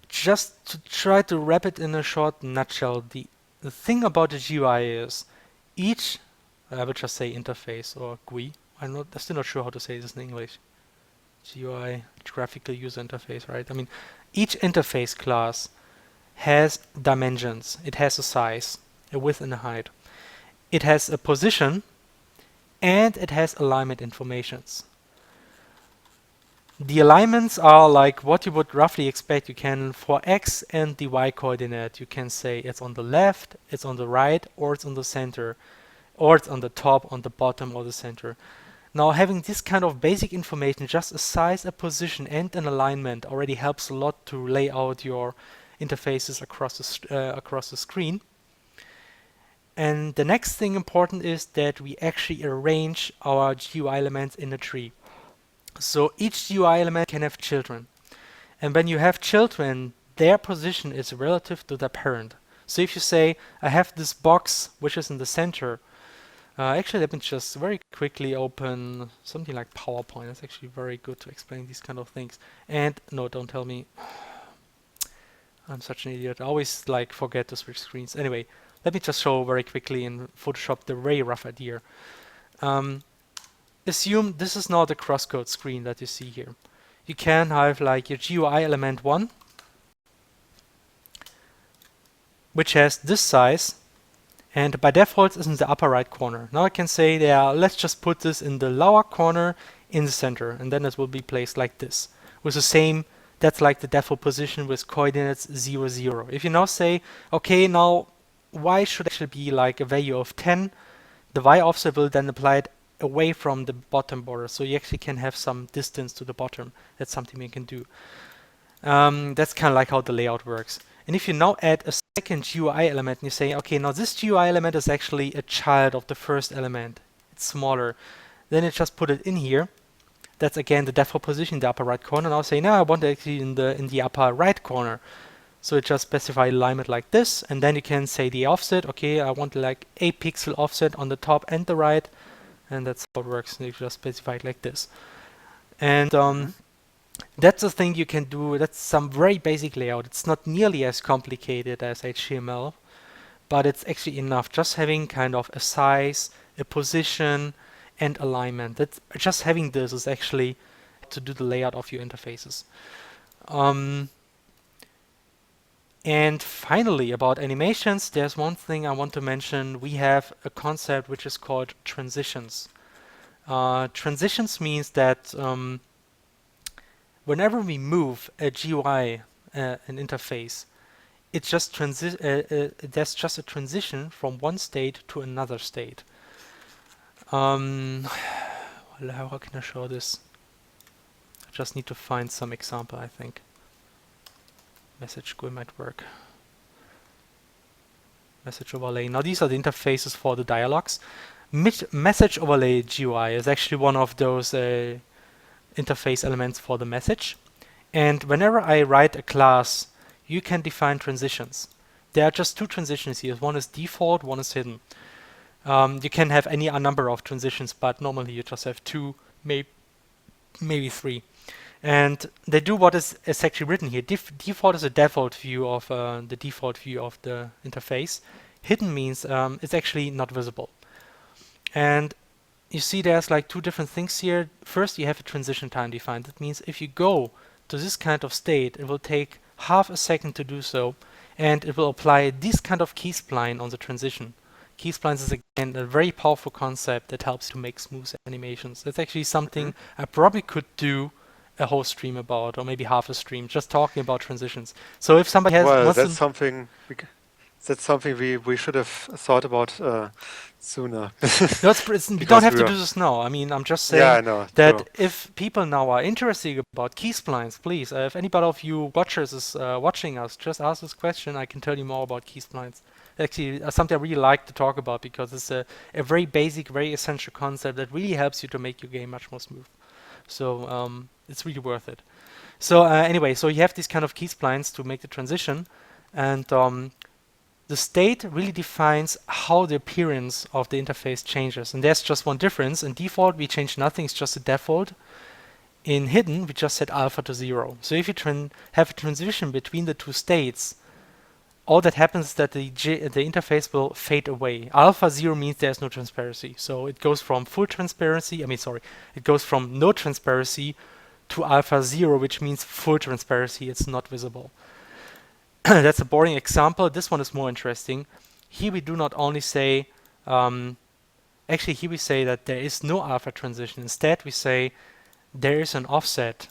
just to try to wrap it in a short nutshell, the thing about the GUI is each, I would just say interface or GUI. I'm still not sure how to say this in English. GUI, graphical user interface, right? I mean, each interface class has dimensions. It has a size, a width and a height. It has a position, and it has alignment informations. The alignments are like what you would roughly expect. You can, for x and the y coordinate, you can say it's on the left, it's on the right, or it's on the center, or it's on the top, on the bottom, or the center. Now, having this kind of basic information, just a size, a position, and an alignment already helps a lot to lay out your interfaces across the screen. And the next thing important is that we actually arrange our GUI elements in a tree. So each GUI element can have children. And when you have children, their position is relative to their parent. So if you say, I have this box which is in the center, actually let me just very quickly open something like PowerPoint. It's actually very good to explain these kind of things. And no, don't tell me. I'm such an idiot. I always like forget to switch screens. Anyway, let me just show very quickly in Photoshop the very rough idea. Assume this is now the CrossCode screen that you see here. You can have like your GUI element 1, which has this size, and by default is in the upper right corner. Now I can say, let's just put this in the lower corner in the center, and then it will be placed like this, with the same, that's like the default position with coordinates 0, 0. If you now say, okay, now y should actually be like a value of 10, the y offset will then apply it away from the bottom border, so you actually can have some distance to the bottom. That's something we can do. That's kind of like how the layout works. And if you now add a second GUI element and you say, okay, now this GUI element is actually a child of the first element, it's smaller, then you just put it in here. That's again the default position in the upper right corner. Now say, no, I want it actually in the upper right corner. So it just specify alignment like this, and then you can say the offset. Okay, I want like 8 pixel offset on the top and the right, and that's how it works. You just specify it like this. And that's a thing you can do. That's some very basic layout. It's not nearly as complicated as HTML, but it's actually enough. Just having kind of a size, a position, and alignment. That's just having this is actually to do the layout of your interfaces. And finally, about animations, there's one thing I want to mention. We have a concept which is called transitions. Transitions means that whenever we move a GUI, an interface, it's just there's just a transition from one state to another state. How can I show this? I just need to find some example, I think. Message GUI might work. Message overlay. Now these are the interfaces for the dialogues. Message overlay GUI is actually one of those interface elements for the message. And whenever I write a class, you can define transitions. There are just two transitions here. One is default, one is hidden. You can have any number of transitions, but normally you just have two, maybe three. And they do what is actually written here. Default is a default view of the default view of the interface. Hidden means it's actually not visible. And you see there's like two different things here. First, you have a transition time defined. That means if you go to this kind of state, it will take half a second to do so, and it will apply this kind of key spline on the transition. Key splines is again a very powerful concept that helps to make smooth animations. That's actually something I probably could do a whole stream about, or maybe half a stream, just talking about transitions. So if somebody has that's something we should have thought about sooner. No, we don't have to do this now. I mean, I'm just saying that if people now are interested about key splines, please, if anybody of you watchers is watching us, just ask this question. I can tell you more about key splines. Actually, something I really like to talk about because it's a very basic, very essential concept that really helps you to make your game much more smooth. So it's really worth it. So anyway, so you have these kind of key splines to make the transition, and the state really defines how the appearance of the interface changes. And there's just one difference. In default, we change nothing. It's just a default. In hidden, we just set alpha to 0. So if you have a transition between the two states, all that happens is that the interface will fade away. Alpha 0 means there's no transparency. So it goes from full transparency, it goes from no transparency to alpha 0, which means full transparency. It's not visible. that's a boring example. This one is more interesting. Here we do not only say, actually here we say that there is no alpha transition. Instead we say there is an offset,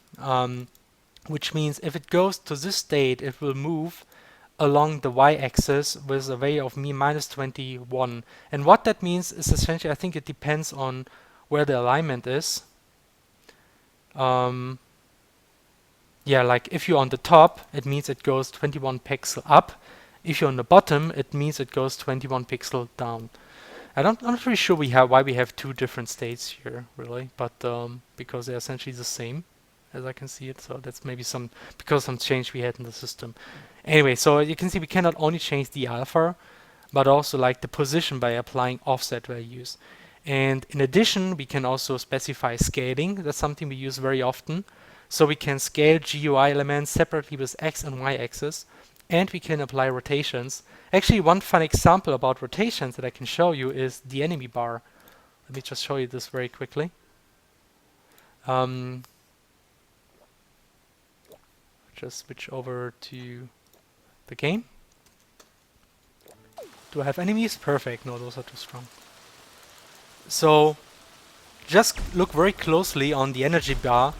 which means if it goes to this state, it will move along the y-axis with a value of minus 21. And what that means is essentially, I think it depends on where the alignment is. Yeah, like if you're on the top, it means it goes 21 pixel up. If you're on the bottom, it means it goes 21 pixel down. I'm not really sure why we have two different states here, really, but because they're essentially the same, as I can see it. So that's maybe because some change we had in the system. Anyway, so you can see we cannot only change the alpha, but also like the position by applying offset values. And in addition, we can also specify scaling. That's something we use very often. So we can scale GUI elements separately with X and Y axis, and we can apply rotations. Actually, one fun example about rotations that I can show you is the enemy bar. Let me just show you this very quickly. Just switch over to the game. Do I have enemies? Perfect. No, those are too strong. So just look very closely on the energy bar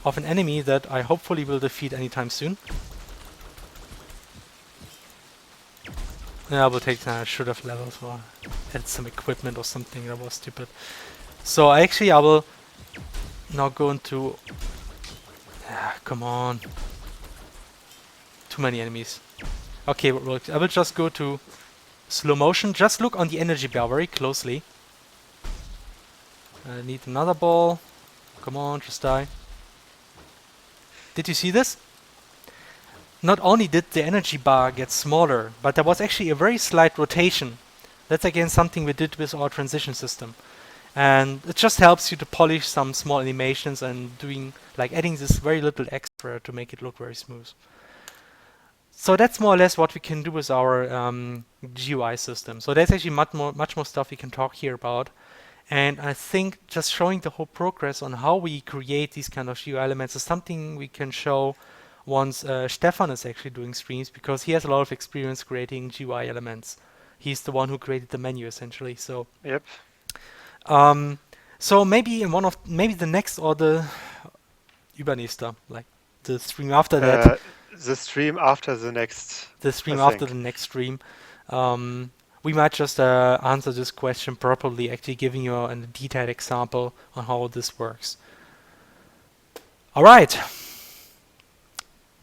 of an enemy that I hopefully will defeat anytime soon. Yeah, I will take that. I should have leveled or had some equipment or something. That was stupid. So I will now go into... come on. Too many enemies. Okay, I will just go to slow motion. Just look on the energy bar very closely. I need another ball. Come on, just die. Did you see this? Not only did the energy bar get smaller, but there was actually a very slight rotation. That's again something we did with our transition system. And it just helps you to polish some small animations and adding this very little extra to make it look very smooth. So that's more or less what we can do with our GUI system. So there's actually much more stuff we can talk here about. And I think just showing the whole progress on how we create these kind of GUI elements is something we can show once Stefan is actually doing streams, because he has a lot of experience creating GUI elements. He's the one who created the menu essentially. So Yep. So maybe the next or the übernächste, like the stream after that. The stream after the next. The stream after the next stream. We might just answer this question properly, actually giving you a detailed example on how this works. All right.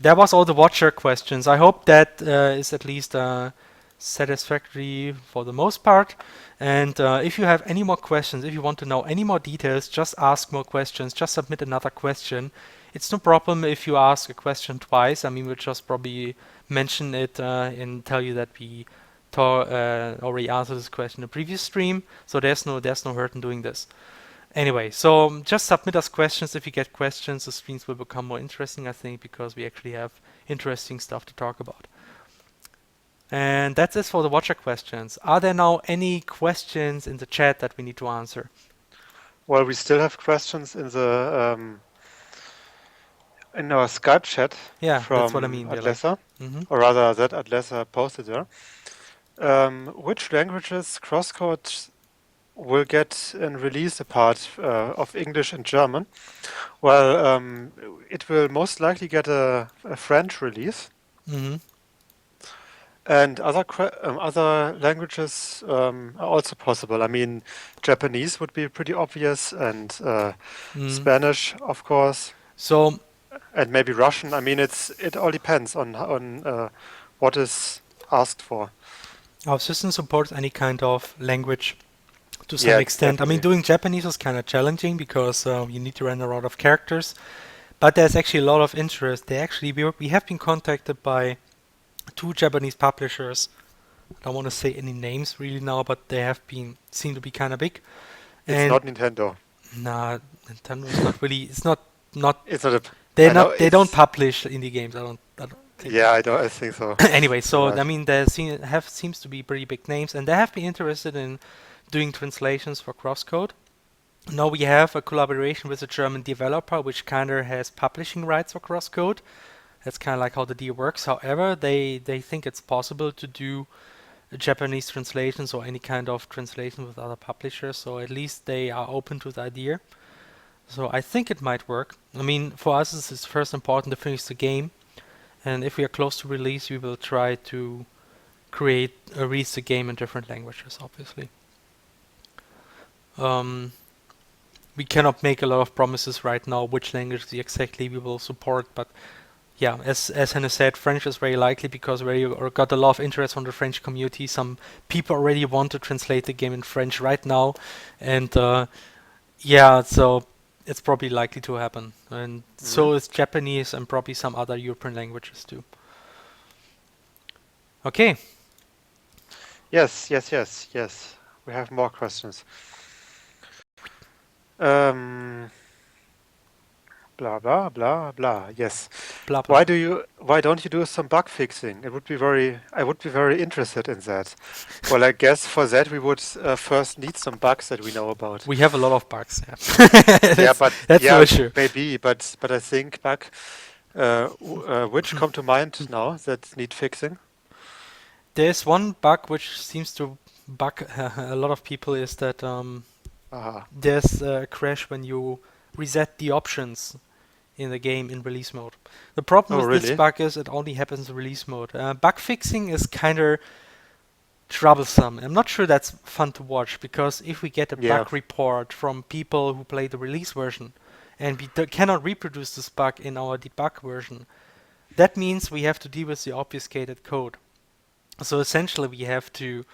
That was all the watcher questions. I hope that is at least satisfactory for the most part. And if you have any more questions, if you want to know any more details, just ask more questions, just submit another question. It's no problem if you ask a question twice. I mean, we'll just probably mention it and tell you that we already answered this question in the previous stream. So there's no hurt in doing this. Anyway, so just submit us questions. If you get questions, the streams will become more interesting, I think, because we actually have interesting stuff to talk about. And that's it for the watcher questions. Are there now any questions in the chat that we need to answer? Well, we still have questions in the in our Skype chat. Yeah, from that's what I mean. Adlessa, or rather that Adlessa posted there. Which languages CrossCode will get and release a part of English and German? Well, it will most likely get a French release. And other languages are also possible. I mean, Japanese would be pretty obvious, and Spanish, of course. So, and maybe Russian. I mean, it all depends on what is asked for. Our system supports any kind of language to some extent. Definitely. I mean, doing Japanese is kind of challenging because you need to render a lot of characters, but there's actually a lot of interest. We have been contacted by 2 Japanese publishers. I don't want to say any names really now, but they seem to be kind of big. It's not Nintendo. Nah, Nintendo is not really. It's not. It's not a. They don't publish indie games. I don't think. Yeah, I think so. Anyway, so Right. I mean, there seems to be pretty big names, and they have been interested in doing translations for CrossCode. Now we have a collaboration with a German developer, which kind of has publishing rights for CrossCode. That's kind of like how the deal works. However, they think it's possible to do Japanese translations or any kind of translation with other publishers. So at least they are open to the idea. So I think it might work. I mean, for us, it's first important to finish the game, and if we are close to release, we will try to release the game in different languages, obviously. Um, we cannot make a lot of promises right now which languages exactly we will support, but yeah, as Hannah said, French is very likely because we got a lot of interest from the French community. Some people already want to translate the game in French right now, and yeah, so it's probably likely to happen. And Mhm. so is Japanese and probably some other European languages too. Okay, Yes, yes, yes, yes. We have more questions. Um, blah blah blah blah. Yes. blah blah. Why don't you do some bug fixing? I would be very interested in that. Well, I guess for that we would first need some bugs that we know about. We have a lot of bugs. Yeah, Yeah, that's but that's no yeah, issue. maybe, but I think which come to mind now that need fixing? There's one bug which seems to bug a lot of people is that Aha. there's a crash when you reset the options in the game in release mode. The problem Oh, with this really? bug is it only happens in release mode. Bug fixing is kind of troublesome. I'm not sure that's fun to watch because if we get a Yeah. bug report from people who play the release version and we cannot reproduce this bug in our debug version, that means we have to deal with the obfuscated code. So essentially we have to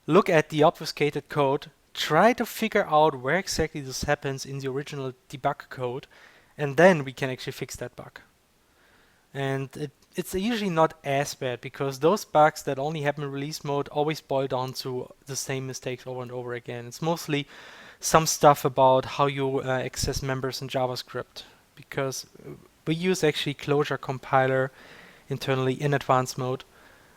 look at the obfuscated code, try to figure out where exactly this happens in the original debug code, and then we can actually fix that bug. And it's usually not as bad because those bugs that only happen in release mode always boil down to the same mistakes over and over again. It's mostly some stuff about how you access members in JavaScript because we use actually Clojure compiler internally in advanced mode,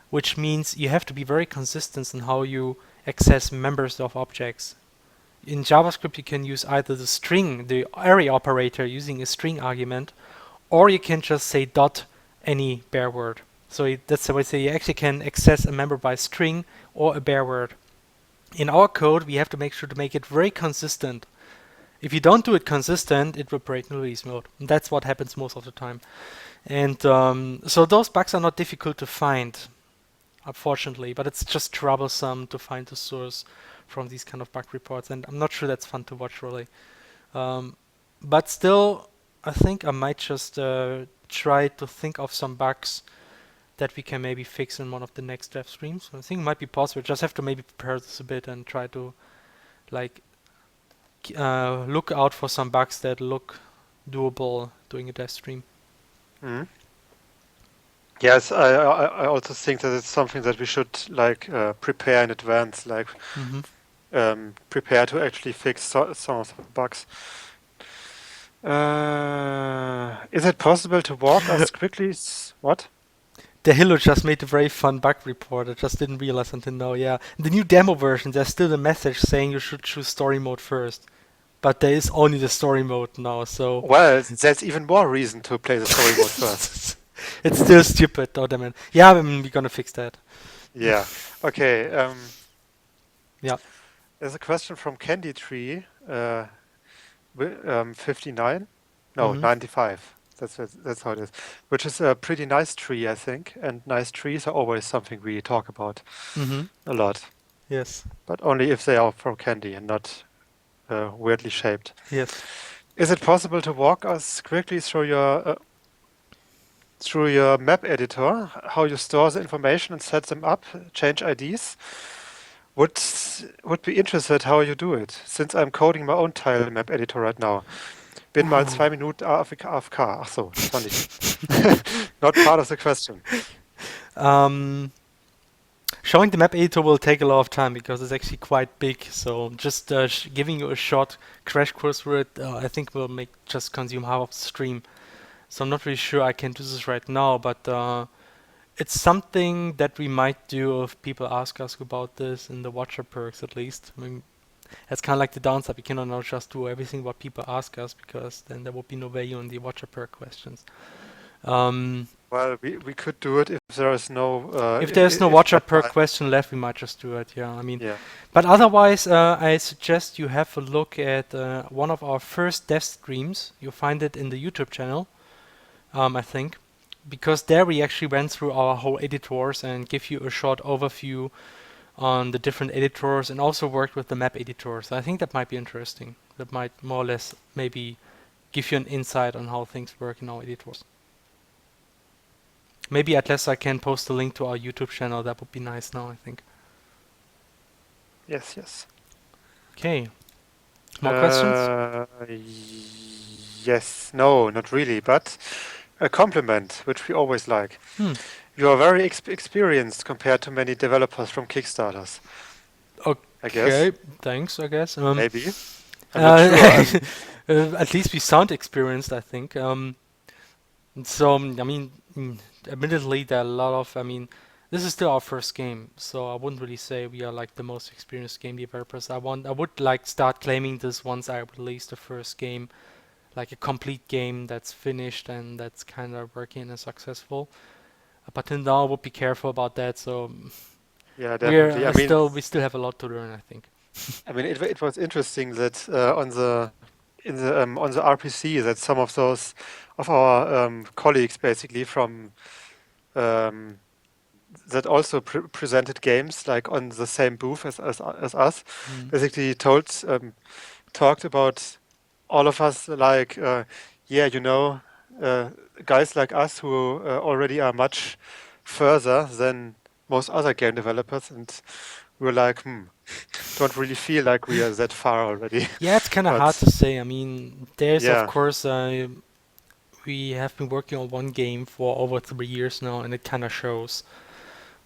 which means you have to be very consistent in how you access members of objects. In JavaScript, you can use either the array operator using a string argument, or you can just say dot any bare word. So that's the way to say you actually can access a member by string or a bare word. In our code, we have to make sure to make it very consistent. If you don't do it consistent, it will break in release mode. And that's what happens most of the time. And so those bugs are not difficult to find, unfortunately, but it's just troublesome to find the source from these kind of bug reports. And I'm not sure that's fun to watch, really. But still, I think I might just try to think of some bugs that we can maybe fix in one of the next dev streams. I think it might be possible. Just have to maybe prepare this a bit and try to like look out for some bugs that look doable doing a dev stream. Mhm. Yes, I also think that it's something that we should like prepare in advance, like Mm-hmm. prepare to actually fix some of the bugs. Is it possible to walk us quickly? What? The Hilo just made a very fun bug report. I just didn't realize until now. Yeah, in the new demo version, there's still a message saying you should choose story mode first, but there is only the story mode now. So Well, that's even more reason to play the story mode first. it's still stupid, though. Damn it. Yeah, I mean, we're gonna fix that. Yeah. Okay. Yeah. There's a question from Candy Tree, 59. No, Mm-hmm. 95. That's how it is. Which is a pretty nice tree, I think. And nice trees are always something we talk about Mm-hmm. a lot, Yes. but only if they are from candy and not weirdly shaped. Yes. Is it possible to walk us quickly through your map editor, how you store the information and set them up, change IDs? Would be interested how you do it, since I'm coding my own tile map editor right now. Bin mal 2 Minuten AFK. Ach so, das war nicht. Not part of the question. Showing the map editor will take a lot of time because it's actually quite big. So just giving you a short crash course through it, I think will make just consume half of the stream. So I'm not really sure I can do this right now, but it's something that we might do if people ask us about this in the watcher perks at least. I mean, that's kind of like the downside. We cannot now just do everything what people ask us because then there would be no value in the watcher perk questions. Well, we could do it if there is no If there's no if we watcher have per time. question left, we might just do it. Yeah, I mean, Yeah. but otherwise, I suggest you have a look at one of our first dev streams. You'll find it in the YouTube channel, I think, because there we actually went through our whole editors and give you a short overview on the different editors and also worked with the map editors. I think that might be interesting. That might more or less maybe give you an insight on how things work in our editors. Maybe at least I can post a link to our YouTube channel. That would be nice now, I think. Yes, yes. Okay. More questions? Yes, no, not really, but a compliment, which we always like. Hmm. You are very experienced compared to many developers from Kickstarters, I guess. Okay, thanks, I guess. Maybe. I'm not sure. At least we sound experienced, I think. So, I mean, admittedly, there are a lot of, I mean, this is still our first game, so I wouldn't really say we are like the most experienced game developers. I would like start claiming this once I release the first game, like a complete game that's finished and that's kind of working and successful. But till now, I would be careful about that. So Yeah, we're definitely. we still have a lot to learn, I think. I mean, it was interesting that on the RPC that some of those of our colleagues basically from um, that also presented games like on the same booth as us, Mm. basically talked about all of us like yeah, uh, guys like us who already are much further than most other game developers, and we were like, don't really feel like we are that far already. Yeah, it's kind of hard But to say. I mean, there's of yeah, course we have been working on one game for over 3 years now, and it kind of shows.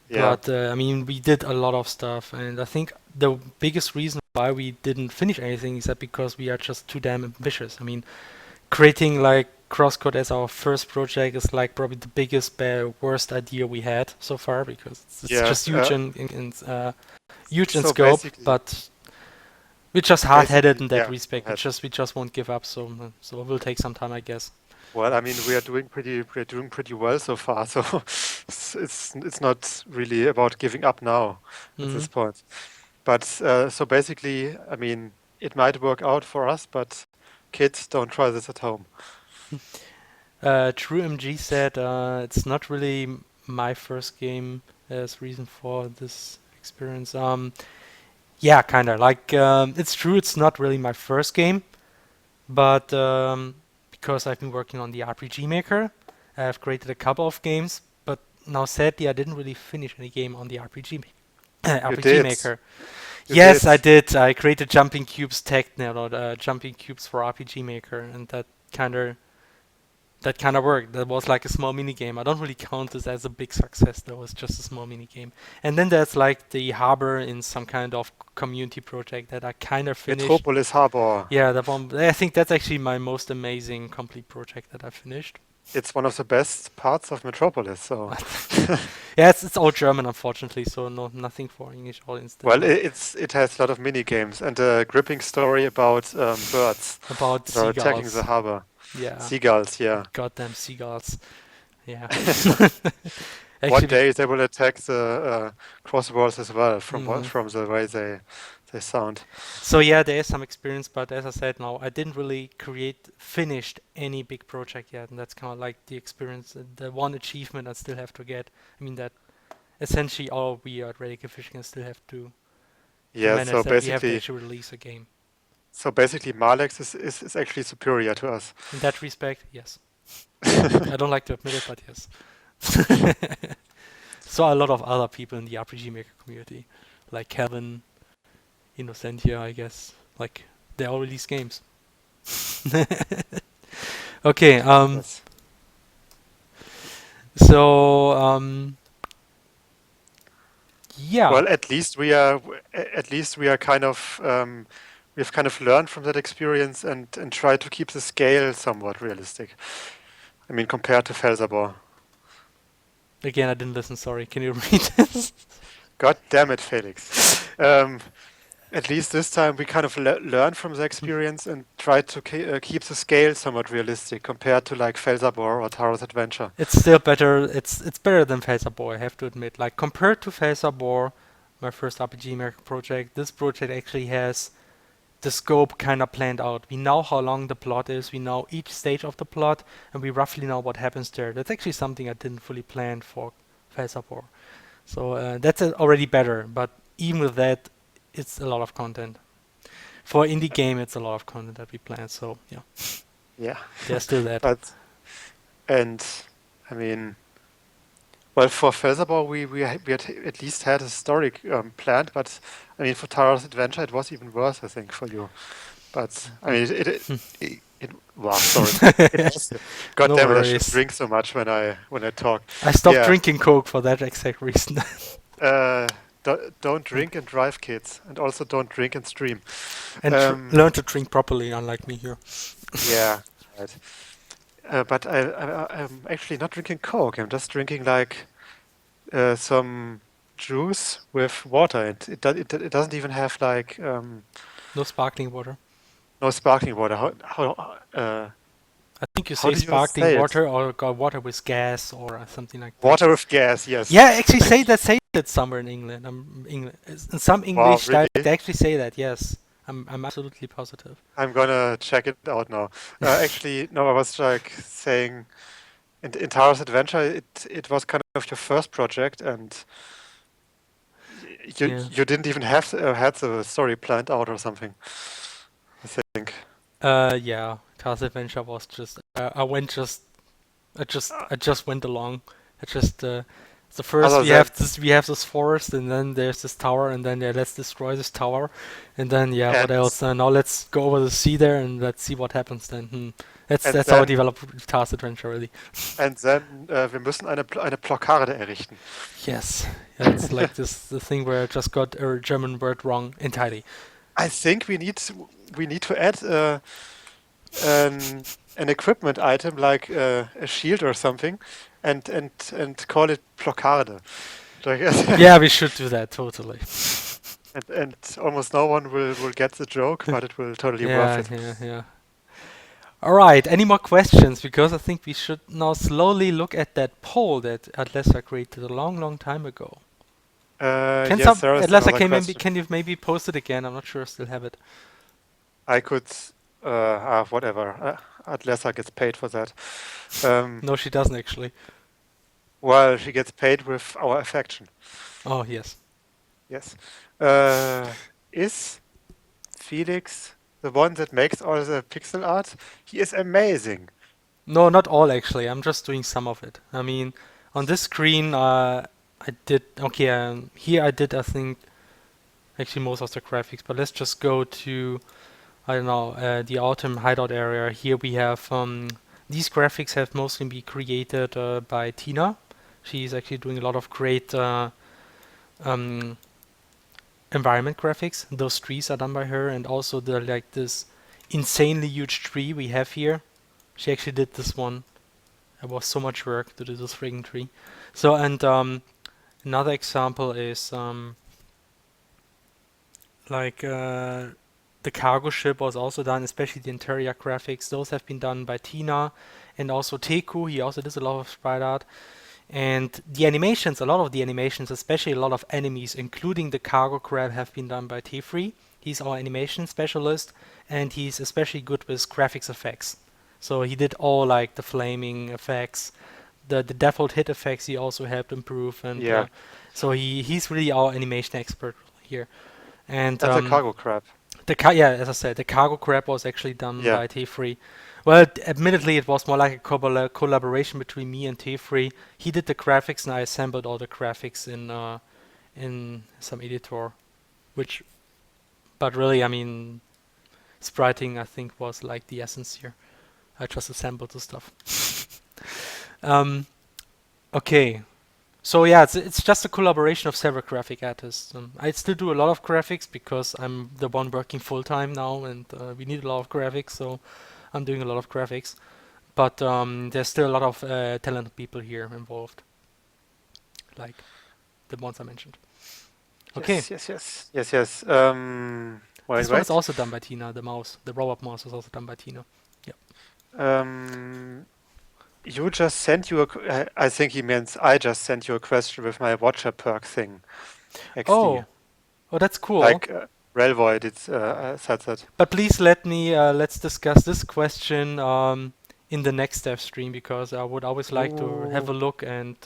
yeah, But I mean, we did a lot of stuff, and I think the biggest reason why we didn't finish anything is that because we are just too damn ambitious. I mean, creating like CrossCode as our first project is like probably the biggest, worst idea we had so far because it's yeah. just huge huge in So scope. But we're just hard-headed in that yeah. Go respect. ahead. We just won't give up. So it will take some time, I guess. Well, I mean, we are doing pretty well so far. So it's not really about giving up now at Hmm. this point. But so basically, I mean, it might work out for us, but kids, don't try this at home. True MG said it's not really my first game as reason for this experience. Yeah, kind of like it's true. It's not really my first game, but because I've been working on the RPG Maker, I've created a couple of games. But now, sadly, I didn't really finish any game on the You RPG did. Maker. You Yes, did. I did. I created Jumping Cubes tech now, Jumping Cubes for RPG Maker, and that kind of worked. That was like a small mini game. I don't really count this as a big success. That was just a small mini game. And then there's like the harbor in some kind of community project that I kind of finished. Metropolis Harbor. Yeah, that one. I think that's actually my most amazing complete project that I finished. It's one of the best parts of Metropolis. So, Yeah, it's all German, unfortunately, so nothing for English audience this well, one. it has a lot of mini games and a gripping story about birds About that are attacking the seagulls. harbor. Yeah, Seagulls, yeah. goddamn seagulls. Yeah. One Actually, day they will attack the crosswords as well mhm. from the way they sound. So yeah, there is some experience, but as I said, now I didn't really finished any big project yet, and that's kind of like the experience, the one achievement I still have to get. I mean that essentially all we at Radical Fishing still have to Yeah, manage that we have to actually release a game. so basically Malex is actually superior to us. In that respect, yes. I don't like to admit it, but yes. So are a lot of other people in the RPG Maker community, like Kevin, Innocentia, I guess. Like they all release games. Okay. Yes. So yeah. Well, at least we are kind of we've kind of learned from that experience and try to keep the scale somewhat realistic. I mean, compared to Felserbor. Again, I didn't listen. Sorry. Can you read this? God damn it, Felix. Um, at least this time we kind of learn from the experience and try to keep the scale somewhat realistic compared to like Felsabor or Taro's Adventure. It's still better. It's better than Phaserbore, I have to admit. Like compared to Phaserbore, my first RPG Maker project, this project actually has the scope kind of planned out. We know how long the plot is. We know each stage of the plot, and we roughly know what happens there. That's actually something I didn't fully plan for Phaserbore. So that's already better. But even with that, it's a lot of content. For indie game, it's a lot of content that we plan. So yeah, Yeah, there's still that. but and I mean, well, for Felsabor we had at least had a story planned, but I mean for Taro's Adventure it was even worse, I think, for you. But I mean wow, sorry. It has to. God No damn it, I should worries. drink so much when I talk. I stopped Yeah. drinking Coke for that exact reason. Uh, don't drink and drive, kids, and also don't drink and stream. And Um, learn to drink properly, unlike me here. yeah, right. But I'm actually not drinking Coke. I'm just drinking like some juice with water. It doesn't even have like No sparkling water. no sparkling water. I think you How say do you sparkling say it? water or got water with gas or something like that. Water with gas. Yes. Yeah, actually say it somewhere in England. England. In some Wow, English really? dialect, they actually say that. Yes, I'm absolutely positive. I'm gonna check it out now. Actually, no, I was like saying in Taro's Adventure, it was kind of your first project, and Yeah. you didn't even have had the story planned out or something, I think. Yeah. Cars Adventure was just. Uh, I just went along. I just. So first Other than we have this forest and then there's this tower and then yeah, let's destroy this tower and then yeah, what and else? Now let's go over the sea there and let's see what happens then. and That's how I then develop Task Adventure really. wir müssen eine Blockade errichten. Yes, yeah, it's like this the thing where I just got a German word wrong entirely. I think we need to add an equipment item like a shield or something, and call it Blockade. Like, Yeah, we should do that totally. and almost no one will get the joke, but it will totally worth Yeah, it. yeah. All right, any more questions? Because I think we should now slowly look at that poll that Atlesa created a long time ago. Can Yes, some there is Atlesa another question. can you maybe post it again? I'm not sure I still have it. I could, whatever. Atlesa gets paid for that. Um, No, she doesn't actually. well, she gets paid with our affection. Oh yes. Yes. Is Felix the one that makes all the pixel art? He is amazing. No, not all actually. I'm just doing some of it. I mean, on this screen, I did okay. Here I did I think actually most of the graphics, but let's just go to I don't know the autumn hideout area. Here we have these graphics have mostly been created by Tina. She's actually doing a lot of great um, environment graphics. Those trees are done by her, and also the like this insanely huge tree we have here. She actually did this one. It was so much work to do this frigging tree. So and another example is like the cargo ship was also done, especially the interior graphics. Those have been done by Tina and also Teku. He also does a lot of sprite art. And the animations, a lot of the animations, especially a lot of enemies, including the cargo crab, have been done by Tefri. He's our animation specialist, and he's especially good with graphics effects. So he did all like the flaming effects, the default hit effects. He also helped improve, and Yeah, so he's really our animation expert here. And and the cargo crab. yeah, as I said, the cargo crab was actually done Yeah, by T3. Well, admittedly, it was more like a collaboration between me and T3. He did the graphics, and I assembled all the graphics in some editor. Which, but really, I mean, spriting I think was like the essence here. I just assembled the stuff. um, okay, so yeah, it's just a collaboration of several graphic artists. I still do a lot of graphics because I'm the one working full time now, and we need a lot of graphics, so I'm doing a lot of graphics. But there's still a lot of talented people here involved, like the ones I mentioned. Okay. Yes. This one is Wait. also done by Tina, the mouse. The robot mouse is also done by Tina. Yep. You just sent you I think he means I just sent you a question with my watcher perk thing, XD. Oh, oh, that's cool. Like Railvoid, it's said that. But please let me let's discuss this question in the next dev stream because I would always like to have Ooh. a look and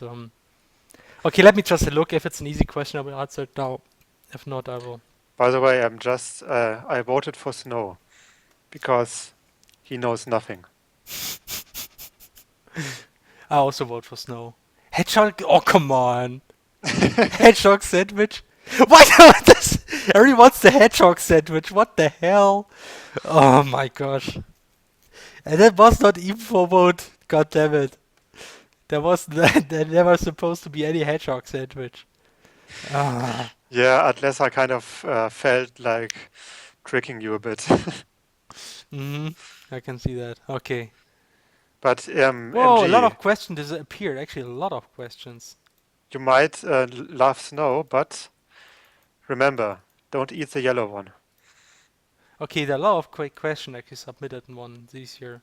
okay, let me just look. If it's an easy question, I will answer it now. If not, I will. By the way, I voted for Snow because he knows nothing. I also vote for Snow. Hedgehog? Oh, come on. Hedgehog sandwich? Why not this? Everyone wants the hedgehog sandwich. What the hell? Oh my gosh. And that was not even for vote. God damn it. There never supposed to be any hedgehog sandwich. Ah. Yeah, unless I kind of felt like tricking you a bit. I can see that. Okay. But Whoa, a lot MG, of questions disappeared. Actually, a lot of questions. you might love Snow, but remember, don't eat the yellow one. Okay, there are a lot of quick questions actually submitted in one this year.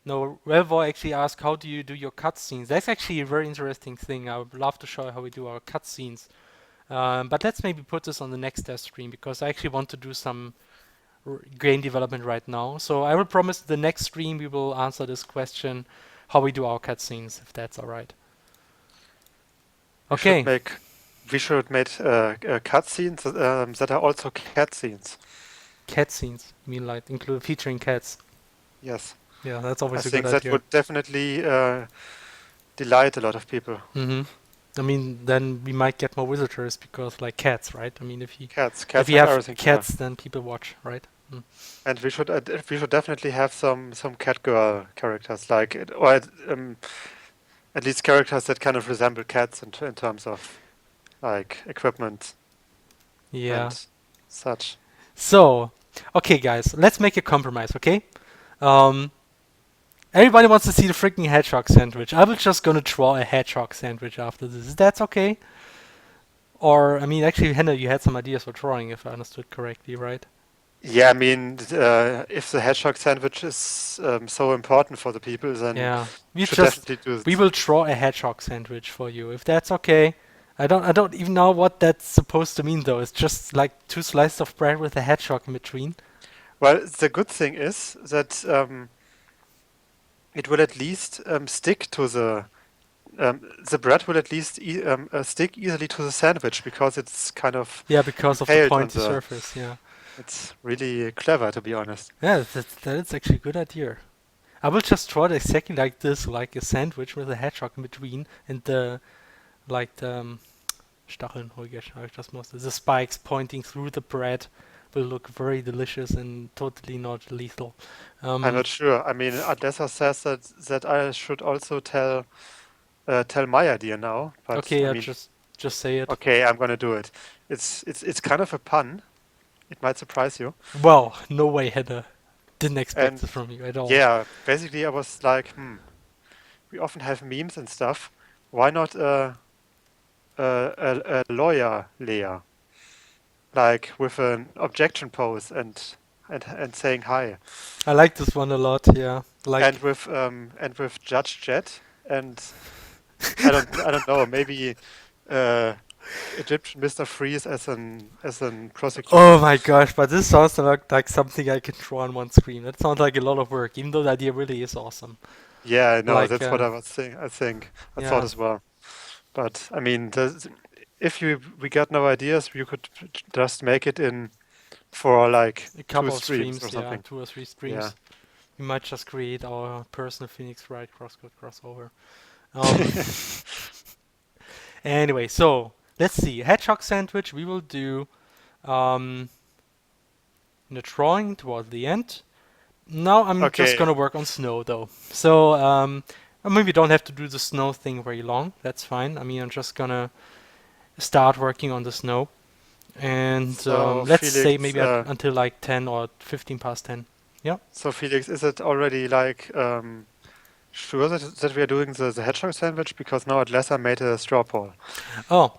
No, Relvoy actually asked, how do you do your cutscenes? That's actually a very interesting thing. I would love to show you how we do our cutscenes. But let's maybe put this on the next test stream because I actually want to do some game development right now. So I will promise the next stream we will answer this question, how we do our cutscenes, if that's alright. We should Okay, make cutscenes that are also cat scenes. cat scenes. You mean like include featuring cats? Yes, Yeah, that's I always a good think that idea. would definitely delight a lot of people. I mean, then we might get more visitors because like cats, right? I mean, if Cats you have have everything to cats, have. then people watch, right? And we should definitely have some cat girl characters, like or at least characters that kind of resemble cats in terms of like equipment Yeah. and such. So, okay, guys, let's make a compromise, okay? Um, everybody wants to see the freaking hedgehog sandwich. I was just gonna draw a hedgehog sandwich after this. Is that okay? Or, I mean, actually, Henna, you had some ideas for drawing, if I understood correctly, right? Yeah, I mean, if the hedgehog sandwich is so important for the people, then Yeah. we should definitely do We it. will draw a hedgehog sandwich for you, if that's okay. I don't even know what that's supposed to mean though. It's just like two slices of bread with a hedgehog in between. Well, the good thing is that it will at least stick to the bread will at least stick easily to the sandwich because it's kind of Yeah, because of the impaled on pointy the. surface, yeah. It's really clever, to be honest. Yeah, that is actually a good idea. I will just draw it exactly like this, like a sandwich with a hedgehog in between, and the like the Stacheln, the spikes pointing through the bread will look very delicious and totally not lethal. I'm not sure. I mean, Adessa says that I should also tell my idea now, but Okay, I yeah, mean, just say it. okay, I'm gonna do it. It's kind of a pun. It might surprise you. Well, no way, Heather. Didn't expect And this from you at all. yeah, basically, I was like, we often have memes and stuff. Why not a lawyer layer, like with an objection pose and saying hi, I like this one a lot. Yeah, like and with Judge Jet and I don't know, maybe uh, Egyptian Mr. Freeze as an prosecutor. oh my gosh, but this sounds like something I can draw on one screen. That sounds like a lot of work, even though the idea really is awesome. Yeah, I know. Like, That's what I was saying. I thought yeah, as well. But I mean, if we got no ideas, you could just make it in for like a two couple of streams or streams. Yeah, something. 2 or 3 Yeah. streams. We might just create our personal Phoenix Wright CrossCode crossover. Um, anyway, so let's see. Hedgehog sandwich we will do um, in the drawing toward the end. Now I'm just Okay. gonna work on snow though. So I mean we don't have to do the snow thing very long. That's fine. I mean I'm just gonna start working on the snow, and So let's say Felix, maybe until like 10 or 15 past 10. Yeah. is it already like sure that we are doing the hedgehog sandwich? Because now Atlessa made a straw poll. Oh,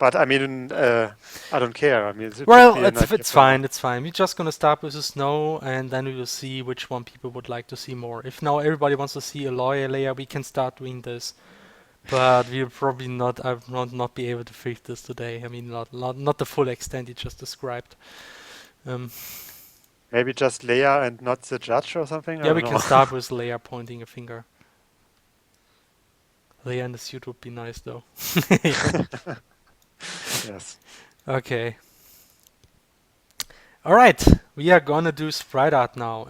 But I mean, I don't care. I mean, it would Well, be a nice it's for fine. It's fine. We're just gonna start with the snow, and then we will see which one people would like to see more. If now everybody wants to see a lawyer layer, we can start doing this. But we'll probably not. I will not be able to fix this today. I mean, not the full extent you just described. Um, maybe just Leia and not the judge or something. I yeah, don't we can know. start with Leia pointing a finger. Leia in the suit would be nice, though. Yes. Okay. All right. We are gonna do sprite art now.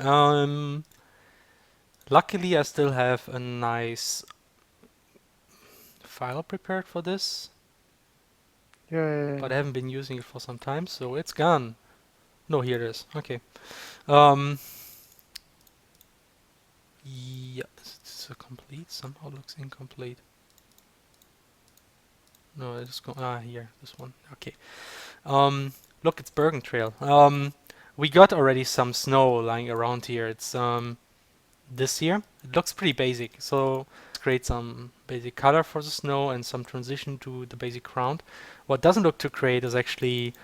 Luckily, I still have a nice file prepared for this, but I Yay. haven't been using it for some time, so it's gone. No, here it is. Okay. Um, yeah, is this a complete? Somehow looks incomplete. No, it's here, this one. Okay. Look, it's Bergen Trail. We got already some snow lying around here. It's this year. It looks pretty basic. So let's create some basic color for the snow and some transition to the basic ground. What doesn't look too great is actually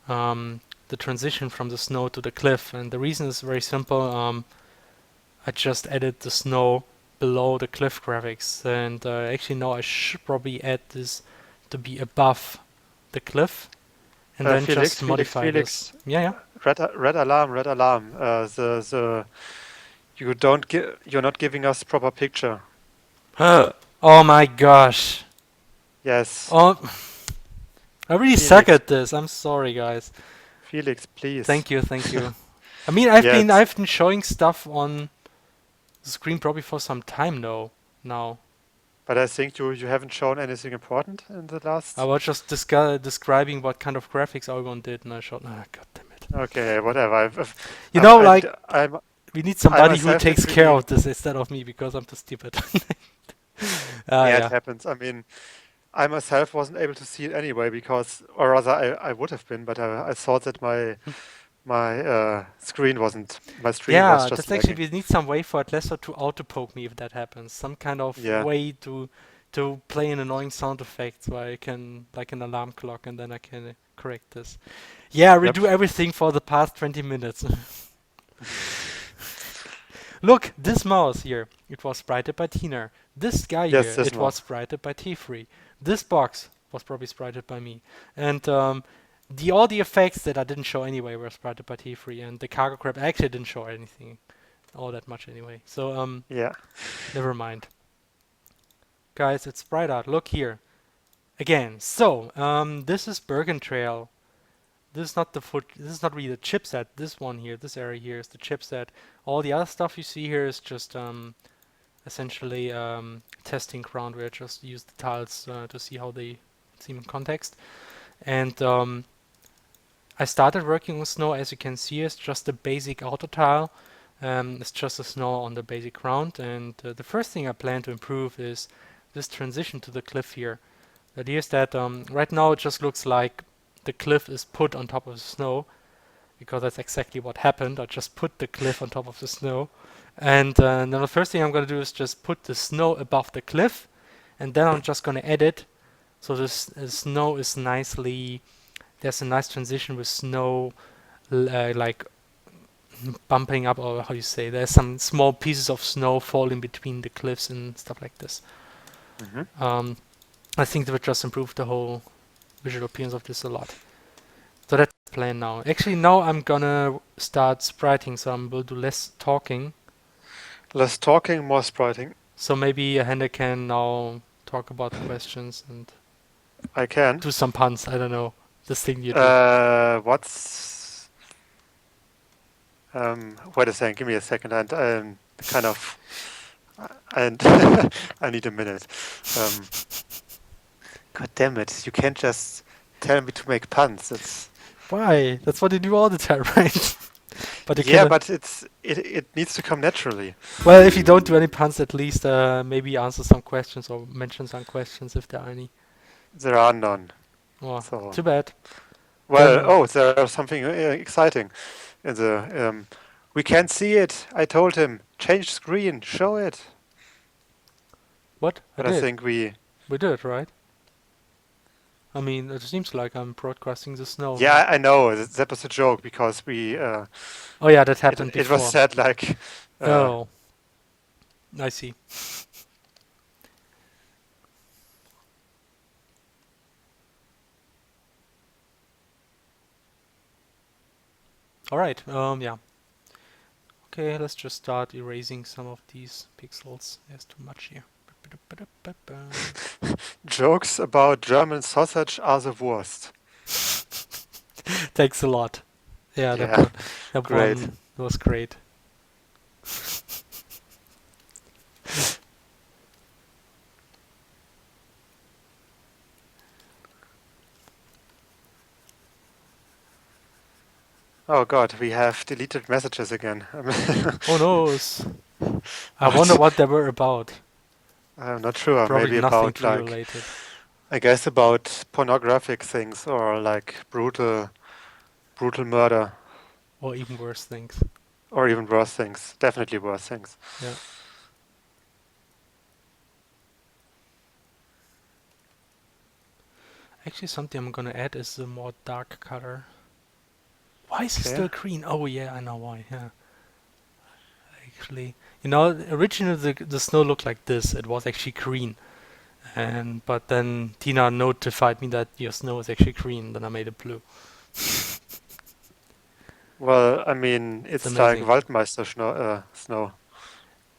the transition from the snow to the cliff. And the reason is very simple. I just added the snow below the cliff graphics. And actually now I should probably add this to be above the cliff. And then Felix, just modify this. Felix. Yeah, Red alarm, red alarm. The you're not giving us proper picture. yeah. Oh my gosh. Yes. Oh, I really suck Felix, at this. I'm sorry, guys. Felix, please. Thank you, thank you. I mean, Yes. I've been showing stuff on the screen probably for some time now. But I think you haven't shown anything important in the I last. was just describing what kind of graphics Algon did, and I showed. Ah, god damn it. Okay, whatever. You know, like I'm we need I somebody who myself takes didn't care really. of this instead of me because I'm too stupid. Yeah, it Yeah. happens. I mean, I myself wasn't able to see it anyway because, or rather, I would have been, but I thought that my screen wasn't. My stream was Yeah, just that's actually lagging. we need some way for Atlasso to auto poke me if that happens. Some kind of Yeah. way to play an annoying sound effect so I can like an alarm clock and then I can correct this. Yeah, Yep. redo everything for the past 20 minutes. Look, this mouse here, it was sprited by Tina. This guy Yes, here, this it was mouse. sprited by T3. This box was probably sprited by me. And all the effects that I didn't show anyway were sprited by T3, and the cargo crab actually didn't show anything all that much anyway. So Yeah. never mind. Guys, it's sprite art. Look here. Again, so this is Bergen Trail. This is not the foot. This is not really the chipset. This one here, this area here is the chipset. All the other stuff you see here is just essentially testing ground where I just use the tiles to see how they seem in context. And I started working with snow. As you can see, it's just a basic auto tile. It's just a snow on the basic ground. And the first thing I plan to improve is this transition to the cliff here. The idea is that right now it just looks like the cliff is put on top of the snow, because that's exactly what happened. I just put the cliff on top of the snow. And then the first thing I'm going to do is just put the snow above the cliff, and then I'm just going to edit. So this snow is nicely, there's a nice transition with snow like bumping up, or how you say, there's some small pieces of snow falling between the cliffs and stuff like this. Hmm. I think that would just improve the whole visual appearance of this a lot. So that's the plan now. Actually, now I'm gonna start spriting, so I will do less talking. Less talking, more spriting. So maybe Hende can now talk about questions and I can. do some puns. I don't know. This thing you do. What's wait a second, give me a second, and kind of, and I need a minute. God damn it! You can't just tell me to make puns. It's Why? That's what you do all the time, right? But you yeah, can. but it needs to come naturally. Well, if you don't do any puns, at least maybe answer some questions or mention some questions if there are any. There are none. Oh, So too bad. well, Then oh, there's something exciting in the. We can't see it. I told him change screen, show it. what? But I I did. think we We did, right? I mean, it seems like I'm broadcasting the snow. Yeah, I know that was a joke because we Oh yeah, that it happened it was before. said like Oh, I see. All right. Yeah. Okay, let's just start erasing some of these pixels. There's too much here. jokes about German sausage are the worst. Thanks a lot. Yeah, Yeah, that great. one was great. Oh God, we have deleted messages again. Oh no, I wonder What? what they were about. I'm not sure. Probably Maybe nothing about tree like, related, I guess about pornographic things or like brutal murder or even worse things. or even worse things. Definitely worse things. Yeah. Actually, something I'm gonna add is a more dark color. Why is it Okay. still green? Oh yeah, I know why. Yeah. Actually, originally the snow looked like this. It was actually green, and but then Tina notified me that your snow is actually green. Then I made it blue. Well, I mean, It's it's like amazing. Waldmeister snow.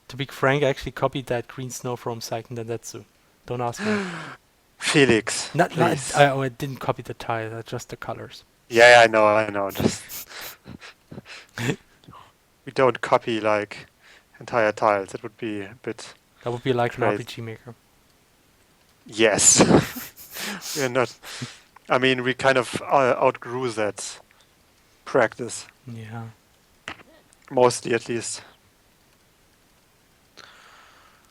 To be frank, I actually copied that green snow from Seiken Densetsu. Don't ask why. Felix, Not please. I didn't copy the tile, just the colors. Yeah, I know, I know. Just we don't copy like entire tiles. It would be a bit That would be like an crazy. RPG maker. Yes, we're not. I mean, we kind of outgrew that practice, Yeah. mostly at least.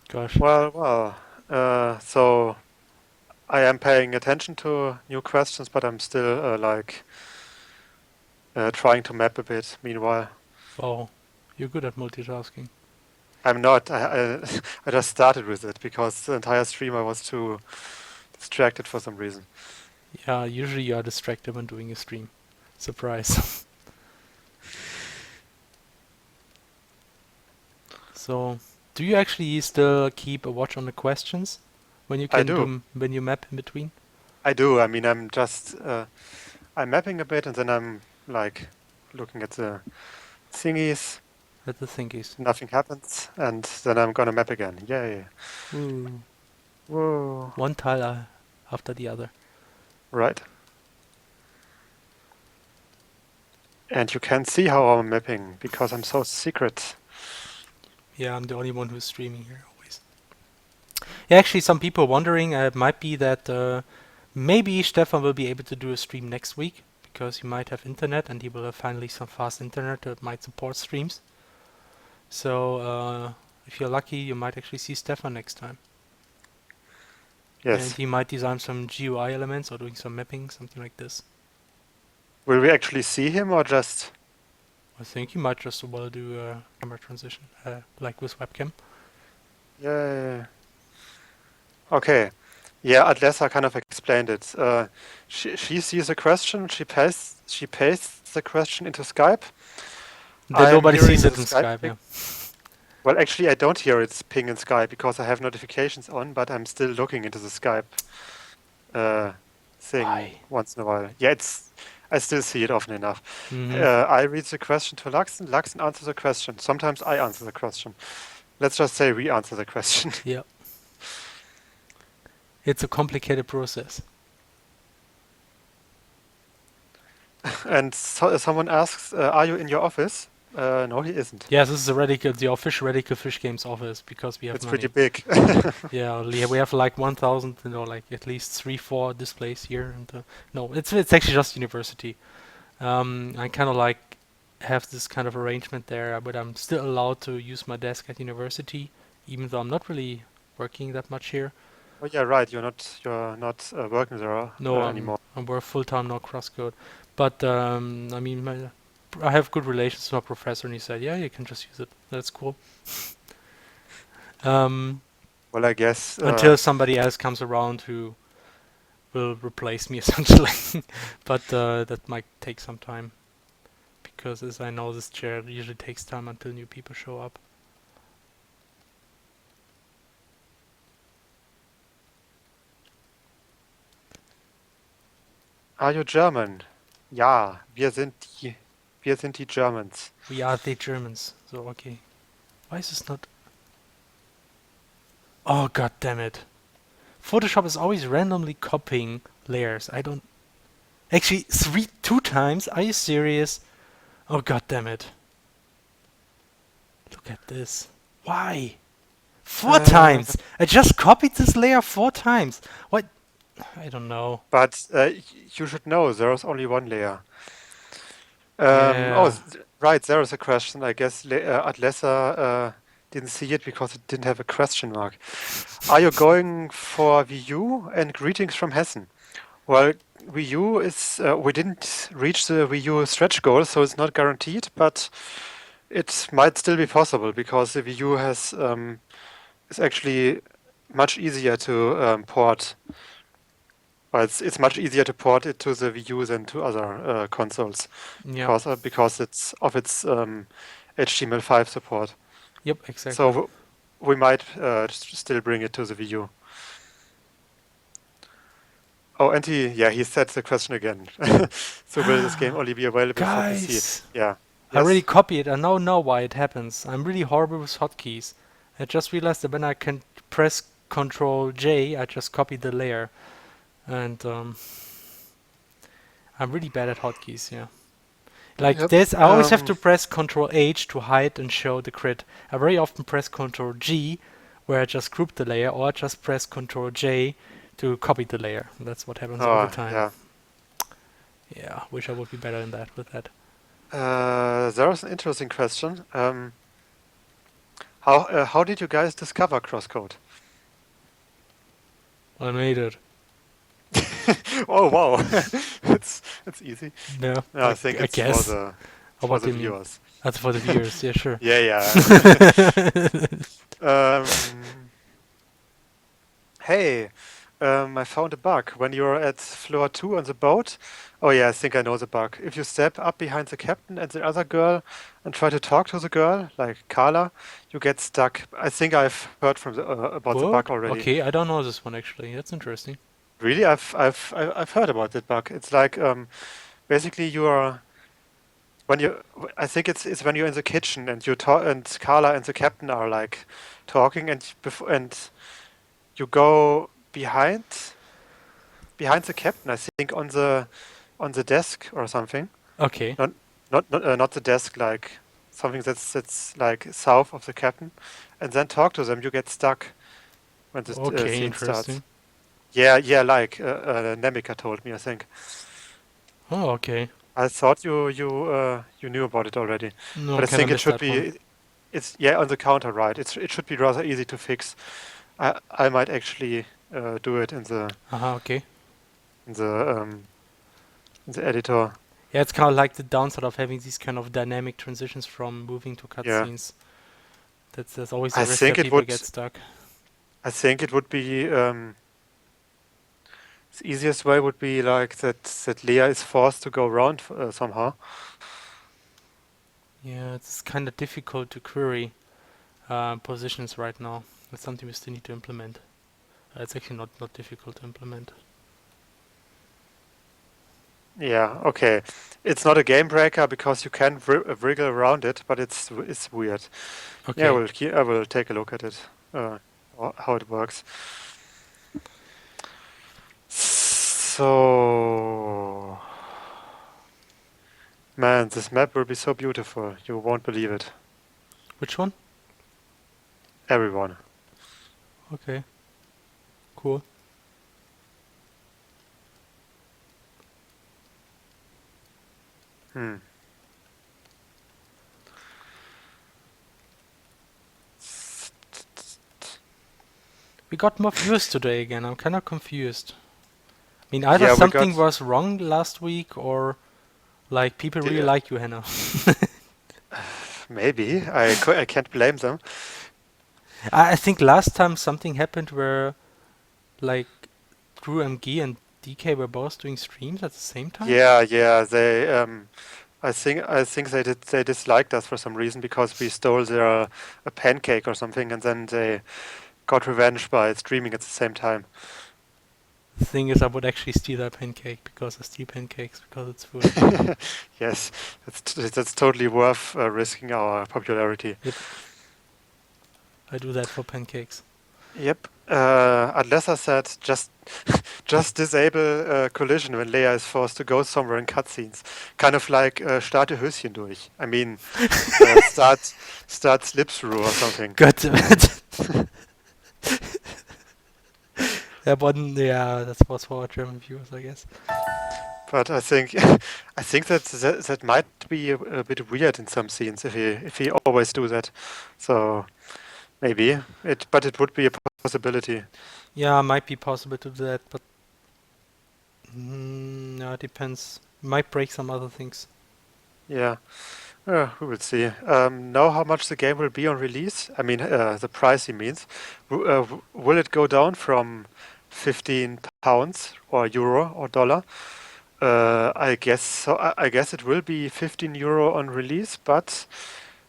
Gosh. Well. So I am paying attention to new questions, but I'm still trying to map a bit. Meanwhile, Oh, you're good at multitasking. I'm not. I just started with it because the entire stream I was too distracted for some reason. Yeah, usually you are distracted when doing a stream. Surprise. So, do you actually still keep a watch on the questions when you I can do. when you map in between? I do. I mean, I'm mapping a bit, and then I'm like looking at the thingies. That's the thingies. Nothing happens, and then I'm gonna map again. Yay! Ooh. Whoa! One tile after the other. Right. And you can see how I'm mapping because I'm so secret. Yeah, I'm the only one who's streaming here always. Yeah, actually, some people are wondering. It might be that maybe Stefan will be able to do a stream next week because he might have internet and he will have finally some fast internet that might support streams. So if you're lucky, you might actually see Stefan next time. And Yes. he might design some GUI elements or doing some mapping, something like this. Will we actually see him or just? I think he might just well do a camera transition, like with webcam. Yay! Okay. Yeah, Adlessa kind of explained it. She sees a question. She pastes the question into Skype. Then I am nobody hearing sees the it in Skype Skype, ping. yeah. Well, actually, I don't hear its ping in Skype because I have notifications on, but I'm still looking into the Skype uh, thing Why? once in a while. Yeah, I still see it often enough. Mm-hmm. I read the question to Luxen. Luxen answers the question. Sometimes I answer the question. Let's just say we answer the question. Yeah. It's a complicated process. And someone asks, "Are you in your office?" No, he isn't. Yes, this is the official Radical Fish Games office because we have It's pretty money. big. Yeah, we have like 1,000, like at least 3, 4 displays here, and no, it's actually just university. I kind of like have this kind of arrangement there, but I'm still allowed to use my desk at university, even though I'm not really working that much here. Oh yeah, right. You're not working there No, anymore. I'm work full time, no CrossCode, but I mean, I have good relations with my professor, and he said, yeah, you can just use it. That's cool. Um, Well, I guess until somebody else comes around who will replace me essentially. But that might take some time because, as I know, this chair usually takes time until new people show up. Are you German? Ja, wir sind die Germans. We are the Germans, so okay. Why is this not? Oh god damn it! Photoshop is always randomly copying layers. I don't. Actually, two times? Are you serious? Oh god damn it! Look at this. Why? 4 times! I just copied this layer 4 times. What? I don't know. But you should know there's only one layer. Yeah. Right, there is a question. I guess Adlessa didn't see it because it didn't have a question mark. Are you going for VU? And greetings from Hessen. Well, VU is, we didn't reach the VU stretch goal, so it's not guaranteed, but it might still be possible because the VU has is actually much easier to port. Well, it's much easier to port it to the VU than to other consoles Yeah. because it's of its HTML5 support. Yep, exactly. So we might still bring it to the VU. Oh, and he said the question again. So will this game only be available for PC? Guys! Yeah. I Yes. really copy it. I now know why it happens. I'm really horrible with hotkeys. I just realized that when I can press Ctrl J, I just copy the layer. And I'm really bad at hotkeys, yeah. Like Yep. this, I always have to press Ctrl H to hide and show the grid. I very often press Ctrl G, where I just group the layer, or just press Ctrl J to copy the layer. That's what happens all the time. Yeah. Yeah, wish I would be better in that with that. There was an interesting question. How did you guys discover CrossCode? I made it. Oh wow, it's easy. Yeah, No, I think I it's guess. for What the do you mean? viewers. That's for the viewers, yeah, sure. Yeah. Hey, I found a bug. When you're at floor 2 on the boat, oh yeah, I think I know the bug. If you step up behind the captain and the other girl and try to talk to the girl, like Carla, you get stuck. I think I've heard from about the bug already. Okay, I don't know this one actually. That's interesting. Really, I've heard about that bug. It's like basically you are when you. I think it's when you're in the kitchen and you talk and Carla and the captain are like talking and you go behind the captain. I think on the desk or something. Okay. Not the desk, like something that's like south of the captain, and then talk to them. You get stuck when the Okay, scene interesting. starts. Yeah, like Nemika told me, I think. Oh, okay. I thought you knew about it already, No, but I kinda think it missed should that be. one. It's on the counter, right? It should be rather easy to fix. I might actually do it in the Okay. in the editor. Yeah, it's kind of like the downside of having these kind of dynamic transitions from moving to Yeah. cutscenes. There's always I a risk think that it people would. get stuck. I think it would be the easiest way would be like that Leah is forced to go around somehow. Yeah, it's kind of difficult to query positions right now. That's something we still need to implement. It's actually not difficult to implement. Yeah, okay. It's not a game breaker because you can wriggle around it, but it's weird. Okay. Yeah, I will take a look at it, how it works. So, man, this map will be so beautiful. You won't believe it. Which one? Everyone. Okay. Cool. Hmm. We got more views today again. I'm kind of confused. I mean, either Yeah, we something got- was wrong last week or like people really Yeah. like you, Hannah. Maybe. I can't blame them. I think last time something happened where like Drew MG and DK were both doing streams at the same time? Yeah. They I think they disliked us for some reason because we stole their a pancake or something, and then they got revenge by streaming at the same time. The thing is, I would actually steal that pancake because I steal pancakes because it's food. Yes, that's totally worth risking our popularity. Yep, I do that for pancakes. Yep. Adlessa said just disable collision when Leia is forced to go somewhere in cutscenes. Kind of like starte Höschen durch. I mean, start slip through or something. God damn it. Yeah, that was for our German viewers, I guess. But I think that might be a bit weird in some scenes if he always do that. So maybe but it would be a possibility. Yeah, might be possible to do that, but no, it depends. Might break some other things. Yeah. We will see. Know how much the game will be on release? I mean, the price he means. Will it go down from £15 or euro or dollar? I guess so. I guess it will be €15 on release, but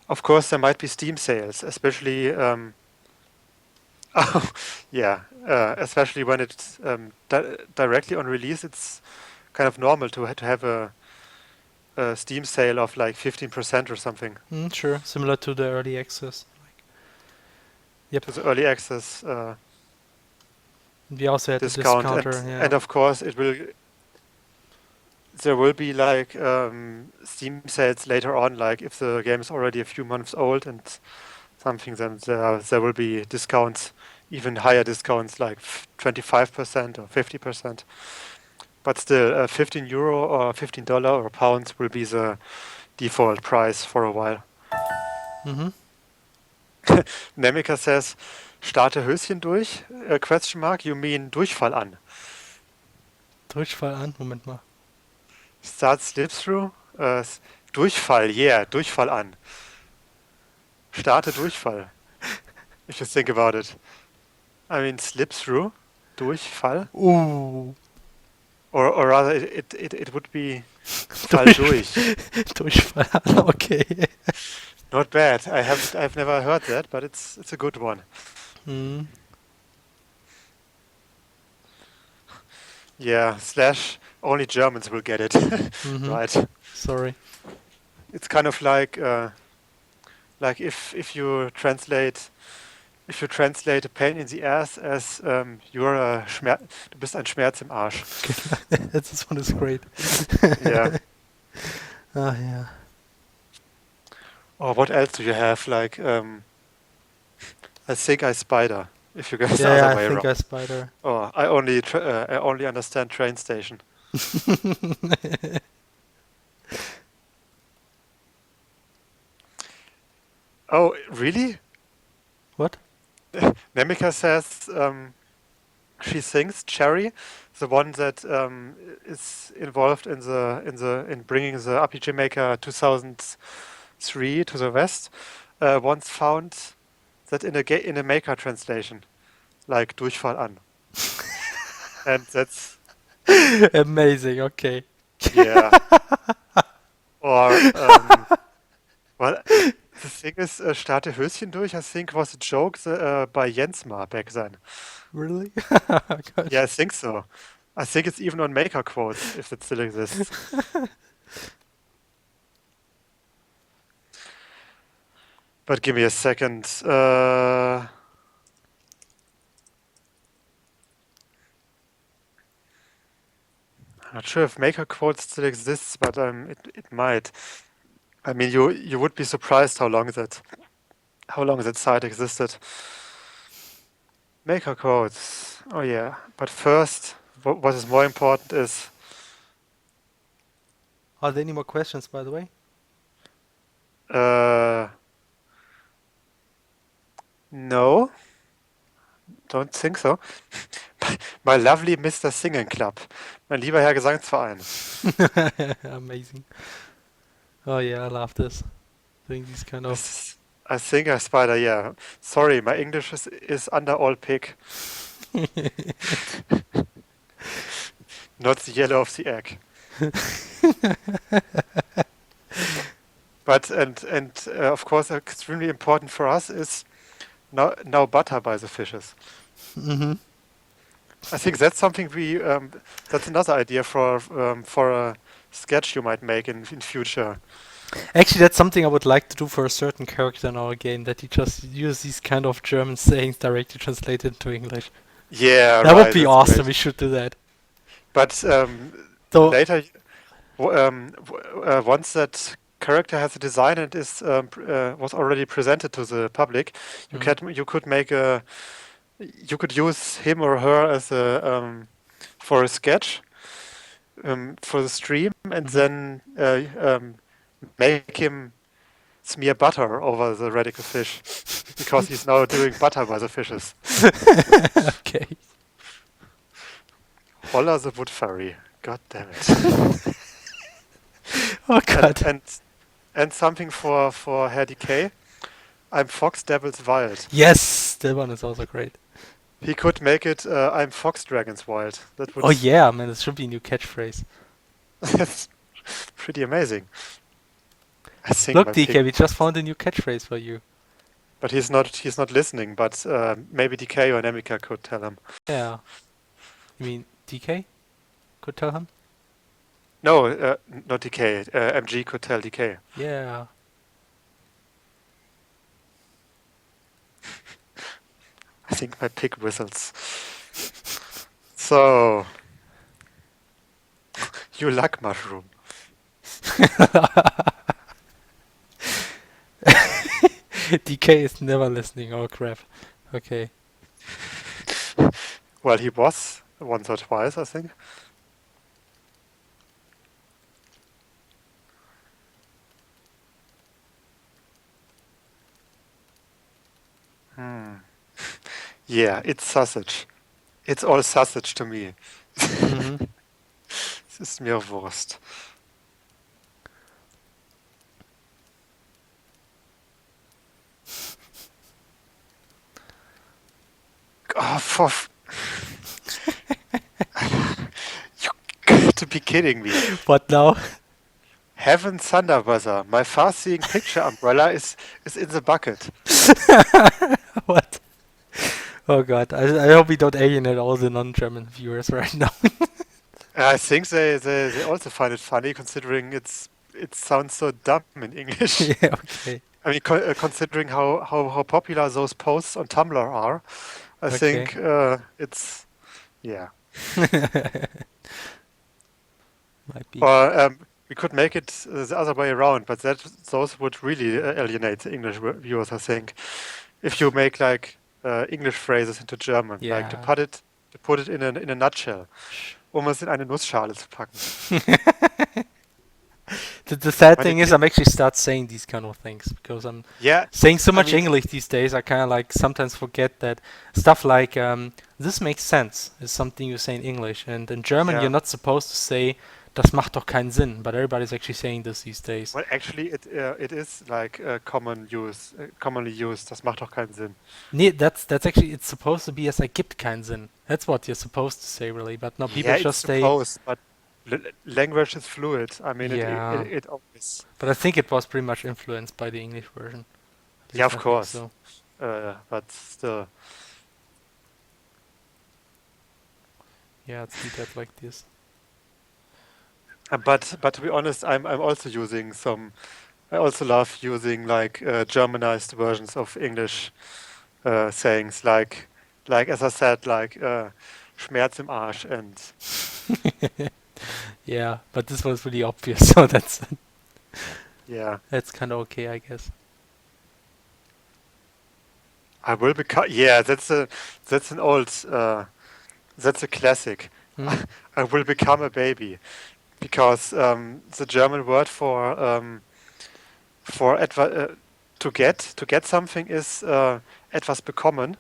of course there might be Steam sales, especially. Oh, yeah, especially when it's directly on release. It's kind of normal to have a Steam sale of like 15% or something. Sure, similar to the early access. Yep. To the early access We also had discount, the discounter, yeah. and of course there will be like Steam sales later on. Like if the game is already a few months old and something, then there will be discounts, even higher discounts, like 25% or 50%. But still, €15 or $15 or pounds will be the default price for a while. Mm-hmm. Nemika says, starte Höschen durch? Question mark. You mean Durchfall an? Durchfall an, Moment mal. Start slip through? Durchfall, yeah, Durchfall an. Starte Durchfall. If you think about it. I mean, slip through? Durchfall? Ooh. Or rather, it would be Fall durch. Durchfall an, okay. Not bad. I've never heard that, but it's a good one. Mm. Yeah, slash only Germans will get it. Mm-hmm. Right. Sorry. It's kind of like if you translate a pain in the ass as you're a du bist ein Schmerz im Arsch. This one is great. Yeah. Ah, yeah. Or what else do you have? Like I think I spider. If you guys Yeah, other I way think around. I spider. Oh, I only understand train station. Oh, really? What? Nemika says she thinks Cherry, the one that is involved in bringing the RPG Maker 2003 to the West, once found that in a Maker translation, like Durchfall an, and that's Amazing, okay. yeah. Or well, the thing is, starte Höschen durch. I think was a joke by Jensma back then. Really? God. Yeah, I think so. I think it's even on Maker quotes if it still exists. But give me a second. I'm not sure if Maker quotes still exists, but it might. I mean, you would be surprised how long that site existed. Maker quotes. Oh yeah. But first, what is more important is. Are there any more questions, by the way? No, don't think so. My lovely Mr. Singing Club. Mein lieber Herr Gesangsverein. Amazing. Oh yeah, I love this. Doing these kind of... I think I spider, yeah. Sorry, my English is under all pick. not the yellow of the egg. But of course, extremely important for us is now butter by the fishes. Hmm. I think that's something that's another idea for a sketch you might make in future. Actually, that's something I would like to do for a certain character in our game, that you just use these kind of German sayings directly translated into English. Yeah, That would right. be That's awesome. great. We should do that. But So, later, once that character has a design and was already presented to the public, mm, you could use him or her as a for a sketch for the stream, and mhm. then make him smear butter over the radical fish because he's now doing butter by the fishes. Okay. Holla the wood fairy. God damn it. Oh and god. and and something for Herr Decay. I'm Fox Devils Wild. Yes, that one is also great. He could make it I'm Fox Dragons Wild. That would Oh yeah, man, this should be a new catchphrase. that's pretty amazing. I think Look, my pick, DK, we just found a new catchphrase for you. but he's not listening. But maybe DK or Nemika could tell him. Yeah. You mean DK? Could tell him? No, not DK. MG could tell DK. Yeah. I think my pick whistles. So you luck mushroom. DK is never listening. Oh crap. Okay. Well, he was once or twice, I think. Hmm. Yeah, it's sausage. It's all sausage to me. Mhm. Es ist mir Wurst. Oh, you got to be kidding me. What now? Heaven Thunderweather. My far-seeing picture umbrella is in the bucket. What? Oh god. I hope we don't alienate all the non-German viewers right now. I think they also find it funny considering it sounds so dumb in English. Yeah, okay. I mean, considering how popular those posts on Tumblr are, I Okay. think it's yeah. Might be. Or we could make it the other way around, but those would really alienate the English viewers, I think. If you make like English phrases into German, like to Yeah. put it in a nutshell, es in eine Nussschale zu packen. The sad But thing it, is, I'm actually start saying these kind of things because I'm yeah, saying so I much mean, English these days. I kind of like sometimes forget that stuff like this makes sense is something you say in English, and in German yeah. you're not supposed to say das macht doch keinen Sinn, but everybody's actually saying this these days. Well, actually, it is like commonly used. Das macht doch keinen Sinn. Nee, that's actually it's supposed to be as ergibt keinen Sinn. That's what you're supposed to say really, but no, people Yeah, it's just say. supposed, but language is fluid. I mean, Yeah. it always. But I think it was pretty much influenced by the English version. At Yeah, least of I think course. so. But still. Yeah, let's do that like this. But to be honest, I'm also using some. I also love using like Germanized versions of English sayings, like as I said, like Schmerz im Arsch and Yeah, but this was really obvious, so yeah, that's kind of okay, I guess. I will become. Yeah, that's an old. That's a classic. Hmm? I will become a baby, because the German word for to get something is etwas bekommen,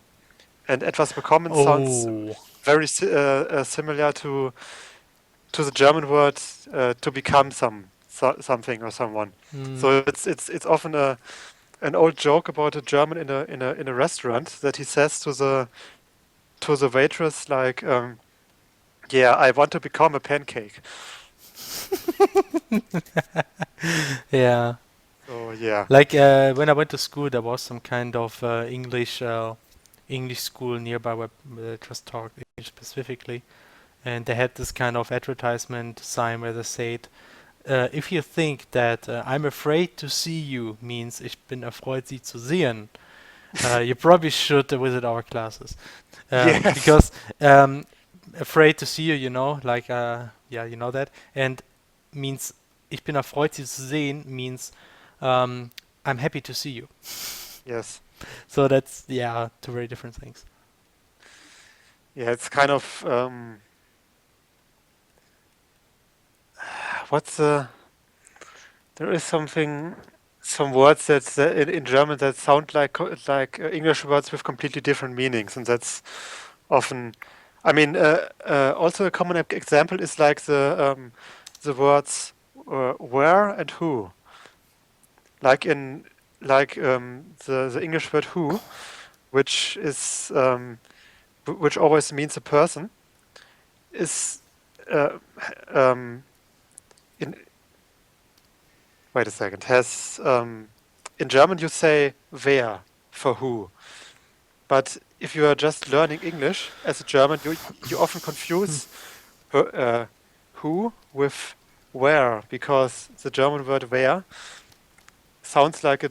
and etwas bekommen sounds Oh. very similar to the German word to become something or someone. Hmm. So it's often an old joke about a German in a restaurant that he says to the waitress like Yeah, I want to become a pancake. Yeah. So yeah. Like when I went to school, there was some kind of English school nearby where just talked English specifically, and they had this kind of advertisement sign where they said, "If you think that I'm afraid to see you means ich bin erfreut, Sie zu sehen, you probably should visit our classes." Yes. Because afraid to see you, like yeah, you know that, and means ich bin erfreut, Sie zu sehen means um, I'm happy to see you. Yes. So that's yeah, two very different things. Yeah, it's kind of what's the there is something some words that in German that sound like English words with completely different meanings, and that's often. I mean, also a common example is like the words where and who. Like in the English word who, which is which always means a person, is uh, um, in wait a second has in German you say wer for who, but if you are just learning English as a German, you often confuse uh, who with where because the German word wer sounds like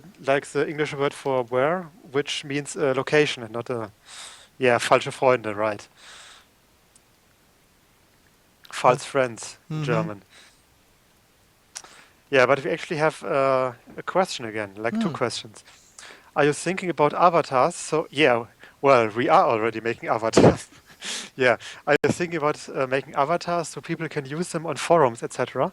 the English word for where, which means a location and not a yeah falsche Freunde, right? Oh. False friends in Mm-hmm. German. Yeah, but we actually have a question again, like two Mm. questions. Are you thinking about avatars? So yeah, well, we are already making avatars. Yeah, are you thinking about making avatars so people can use them on forums, etc.?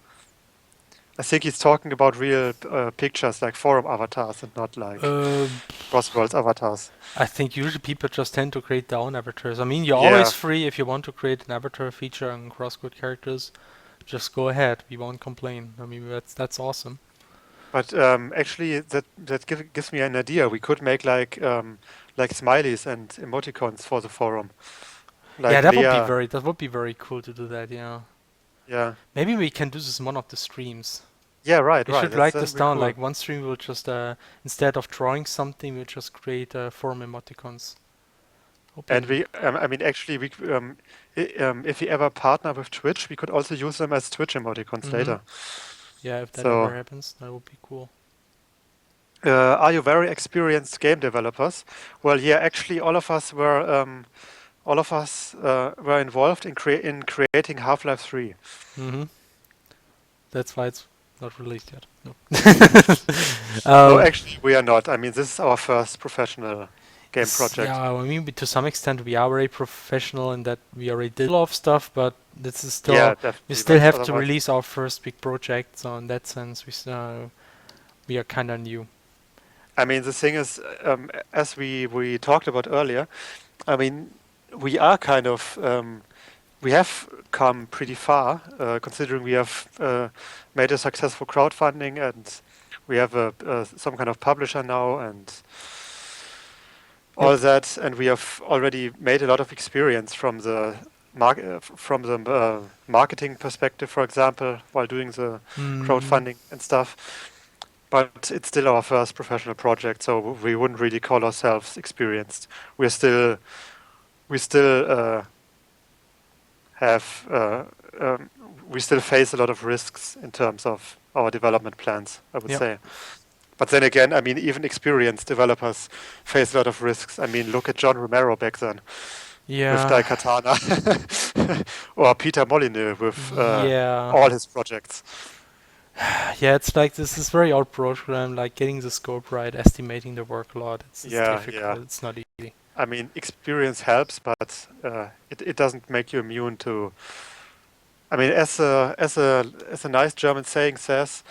I think he's talking about real pictures, like forum avatars, and not like Uh, Crossworlds avatars. I think usually people just tend to create their own avatars. I mean, you're always Yeah, free if you want to create an avatar feature on CrossCode characters. Just go ahead. We won't complain. I mean, that's awesome. but actually, that gives me an idea. We could make like smileys and emoticons for the forum, Yeah, like Leah. that would be very cool to do that. Yeah. Yeah, Maybe we can do this in one of the streams. yeah, right, We right. should That's write this that'd be down. cool. Like one stream, we'll just instead of drawing something, we'll just create forum emoticons. And Hoping. we, I mean, actually, if we ever partner with Twitch, we could also use them as Twitch emoticons Mm-hmm. later. Yeah, if that ever So, happens, that would be cool. are you very experienced game developers? Well, yeah, actually, all of us were involved in creating Half-Life 3. Mm-hmm. That's why it's not released yet. No. No, um, actually, we are not. I mean, this is our first professional game yeah, project. I mean, to some extent, we are very professional in that we already did a lot of stuff, but this is Yeah, still we definitely. still But have to otherwise, release our first big project. So in that sense, we are kind of new. I mean, the thing is, as we talked about earlier, I mean, we are kind of we have come pretty far, considering we have made a successful crowdfunding and we have some kind of publisher now and Yep. all that, and we have already made a lot of experience from the marketing perspective, for example, while doing the Mm, crowdfunding and stuff. But it's still our first professional project, so we wouldn't really call ourselves experienced. We're still we still have we still face a lot of risks in terms of our development plans, I would yep. say. But then again, I mean, even experienced developers face a lot of risks. I mean, look at John Romero back then with Yeah. Daikatana, or Peter Molyneux with Yeah. all his projects. Yeah, it's like this is very old program, like getting the scope right, estimating the workload. It's Yeah, yeah. difficult. It's not easy. I mean, experience helps, but it doesn't make you immune to. I mean, as a nice German saying says,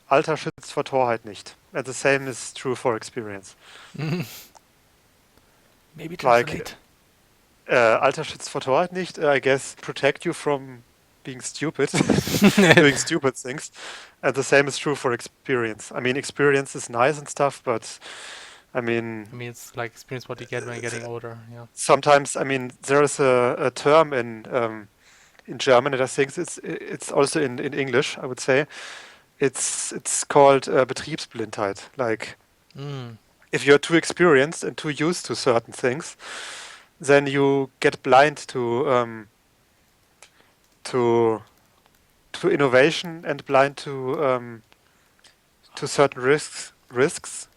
Alter schützt vor Torheit nicht. And the same is true for experience. Maybe Like, translate. Alter schützt vor Torheit nicht, I guess, protect you from being stupid, doing stupid things. And the same is true for experience. I mean, experience is nice and stuff, but I mean, I mean, it's like experience what you get when you're getting older. Yeah. sometimes, I mean, there is a term in in German, and I think it's also in English, I would say. It's called Betriebsblindheit. Like Mm. if you're too experienced and too used to certain things, then you get blind to to innovation and blind to certain risks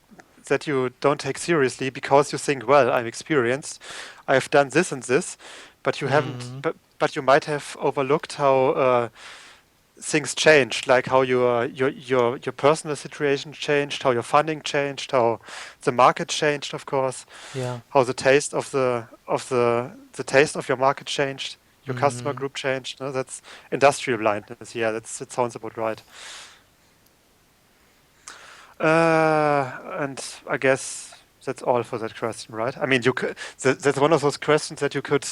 that you don't take seriously because you think, well, I'm experienced, I've done this and this, but you haven't. Mm. But you might have overlooked how things changed, like how your personal situation changed, how your funding changed, how the market changed, of course, Yeah. how the taste of the taste of your market changed, your customer Mm. group changed. No, that's industrial blindness. Yeah, that sounds about right. And I guess that's all for that question, right? I mean, you could. That's one of those questions that you could,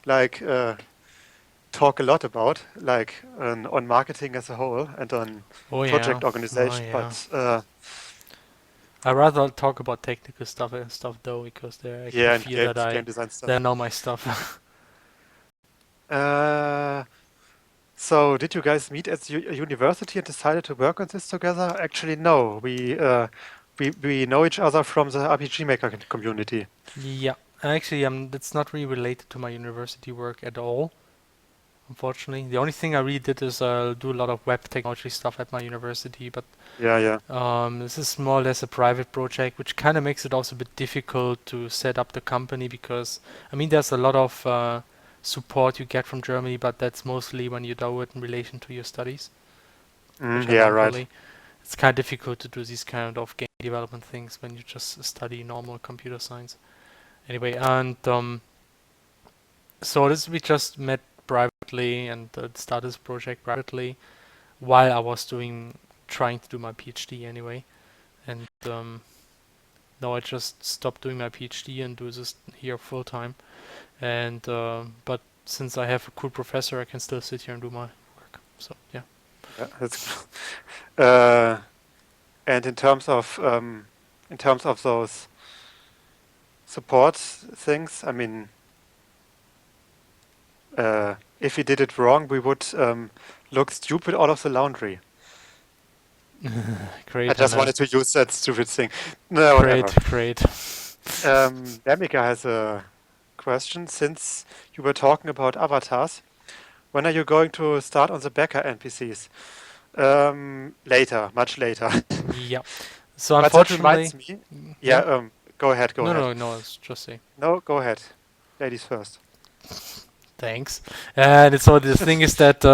like, talk a lot about, like on marketing as a whole and on Oh yeah. project Oh organization. yeah. But I rather talk about technical stuff though, because there I can yeah, and feel that game I design that I stuff. know my stuff. Uh, so did you guys meet at university and decided to work on this together? Actually, no. We know each other from the RPG Maker community. Yeah. Actually, that's not really related to my university work at all. Unfortunately, the only thing I really did is do a lot of web technology stuff at my university, but Yeah, yeah. this is more or less a private project, which kind of makes it also a bit difficult to set up the company because, I mean, there's a lot of support you get from Germany, but that's mostly when you do it in relation to your studies, which I Yeah, don't right. really. It's kind of difficult to do these kind of game development things when you just study normal computer science. Anyway, and so this we just met privately and started this project privately while I was trying to do my PhD anyway. And now I just stopped doing my PhD and do this here full time. And but since I have a cool professor, I can still sit here and do my work. So yeah. Yeah, that's uh, and in terms of those support things, I mean, if we did it wrong, we would look stupid out of the laundry. I Great, just Hannah. wanted to use that stupid thing. No, Great, whatever. great. Damika has a question. Since you were talking about avatars, when are you going to start on the Becker NPCs? Later, much later. Yeah. So But that unfortunately, reminds me. Yeah, yeah. go ahead, go No, ahead. no, no. It's just say No, go ahead. Ladies first. thanks. And so the thing is that,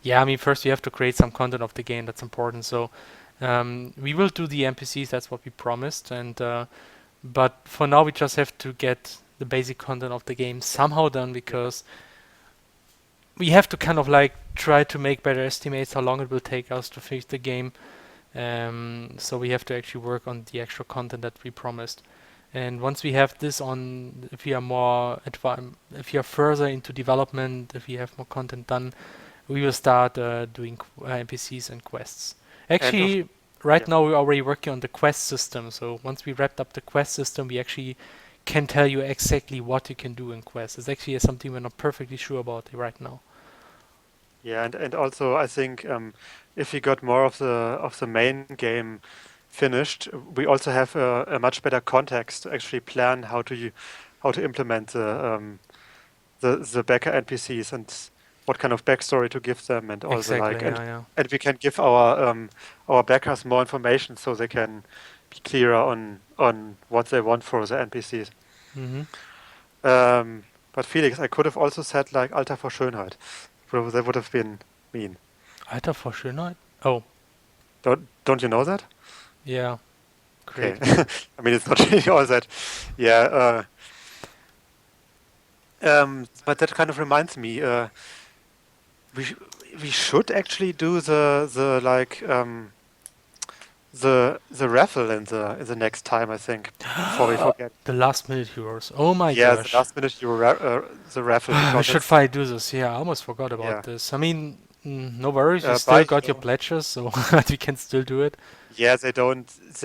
yeah, I mean, first you have to create some content of the game. That's important. So we will do the NPCs. That's what we promised. And but for now, we just have to get the basic content of the game somehow done Yeah. because we have to kind of like try to make better estimates how long it will take us to finish the game. So we have to actually work on the actual content that we promised. And once we have this on, if we are more if we are further into development, if we have more content done, we will start doing NPCs and quests. And of Actually, right yeah. now we're already working on the quest system. So once we wrapped up the quest system, we actually can tell you exactly what you can do in quests. It's actually something we're not perfectly sure about right now. Yeah, and also I think if we got more of the main game finished, we also have a much better context to actually plan how to implement the backer NPCs and what kind of backstory to give them and all the Exactly. like, Yeah. Yeah. and we can give our backers more information so they can be clearer on what they want for the NPCs. Mhm. But Felix, I could have also said like Alter vor Schönheit. That would have been mean. Alter vor Schönheit. Oh, Don't you know that? yeah. Okay. Great. I mean, it's not really all that. Yeah. But that kind of reminds me. We sh- we should actually do the like the raffle in the next time. I think before we forget. The last minute heroes. Oh my Yeah, the gosh. last minute you the raffle We because should that's finally do this. Yeah, I almost forgot about yeah. this. I mean, no worries. You still By got your pledges, so we can still do it. yeah, they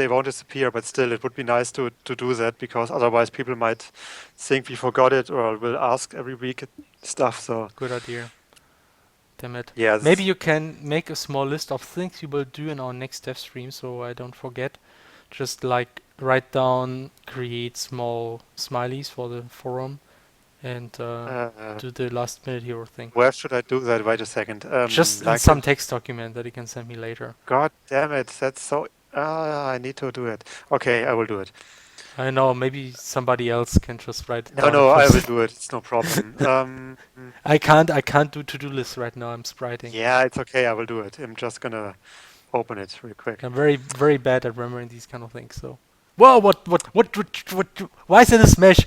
won't disappear, but still, it would be nice to do that because otherwise people might think we forgot it or will ask every week and stuff. So Good idea. Damn it. Maybe Yes. you can make a small list of things you will do in our next dev stream so I don't forget. Just like write down, create small smileys for the forum and Uh, do the last minute hero thing. where should I do that? Wait a second. Just in Like some it. text document that you can send me later. God damn it. That's so. I need to do it. Okay, I will do it. I know, maybe somebody else can just write it No, down in no, I will person. do it. It's no problem. I can't do to-do lists right now. I'm spriting. Yeah, it's okay. I will do it. I'm just gonna open it real quick. I'm very, very bad at remembering these kind of things. So, whoa, what, why is it a smash?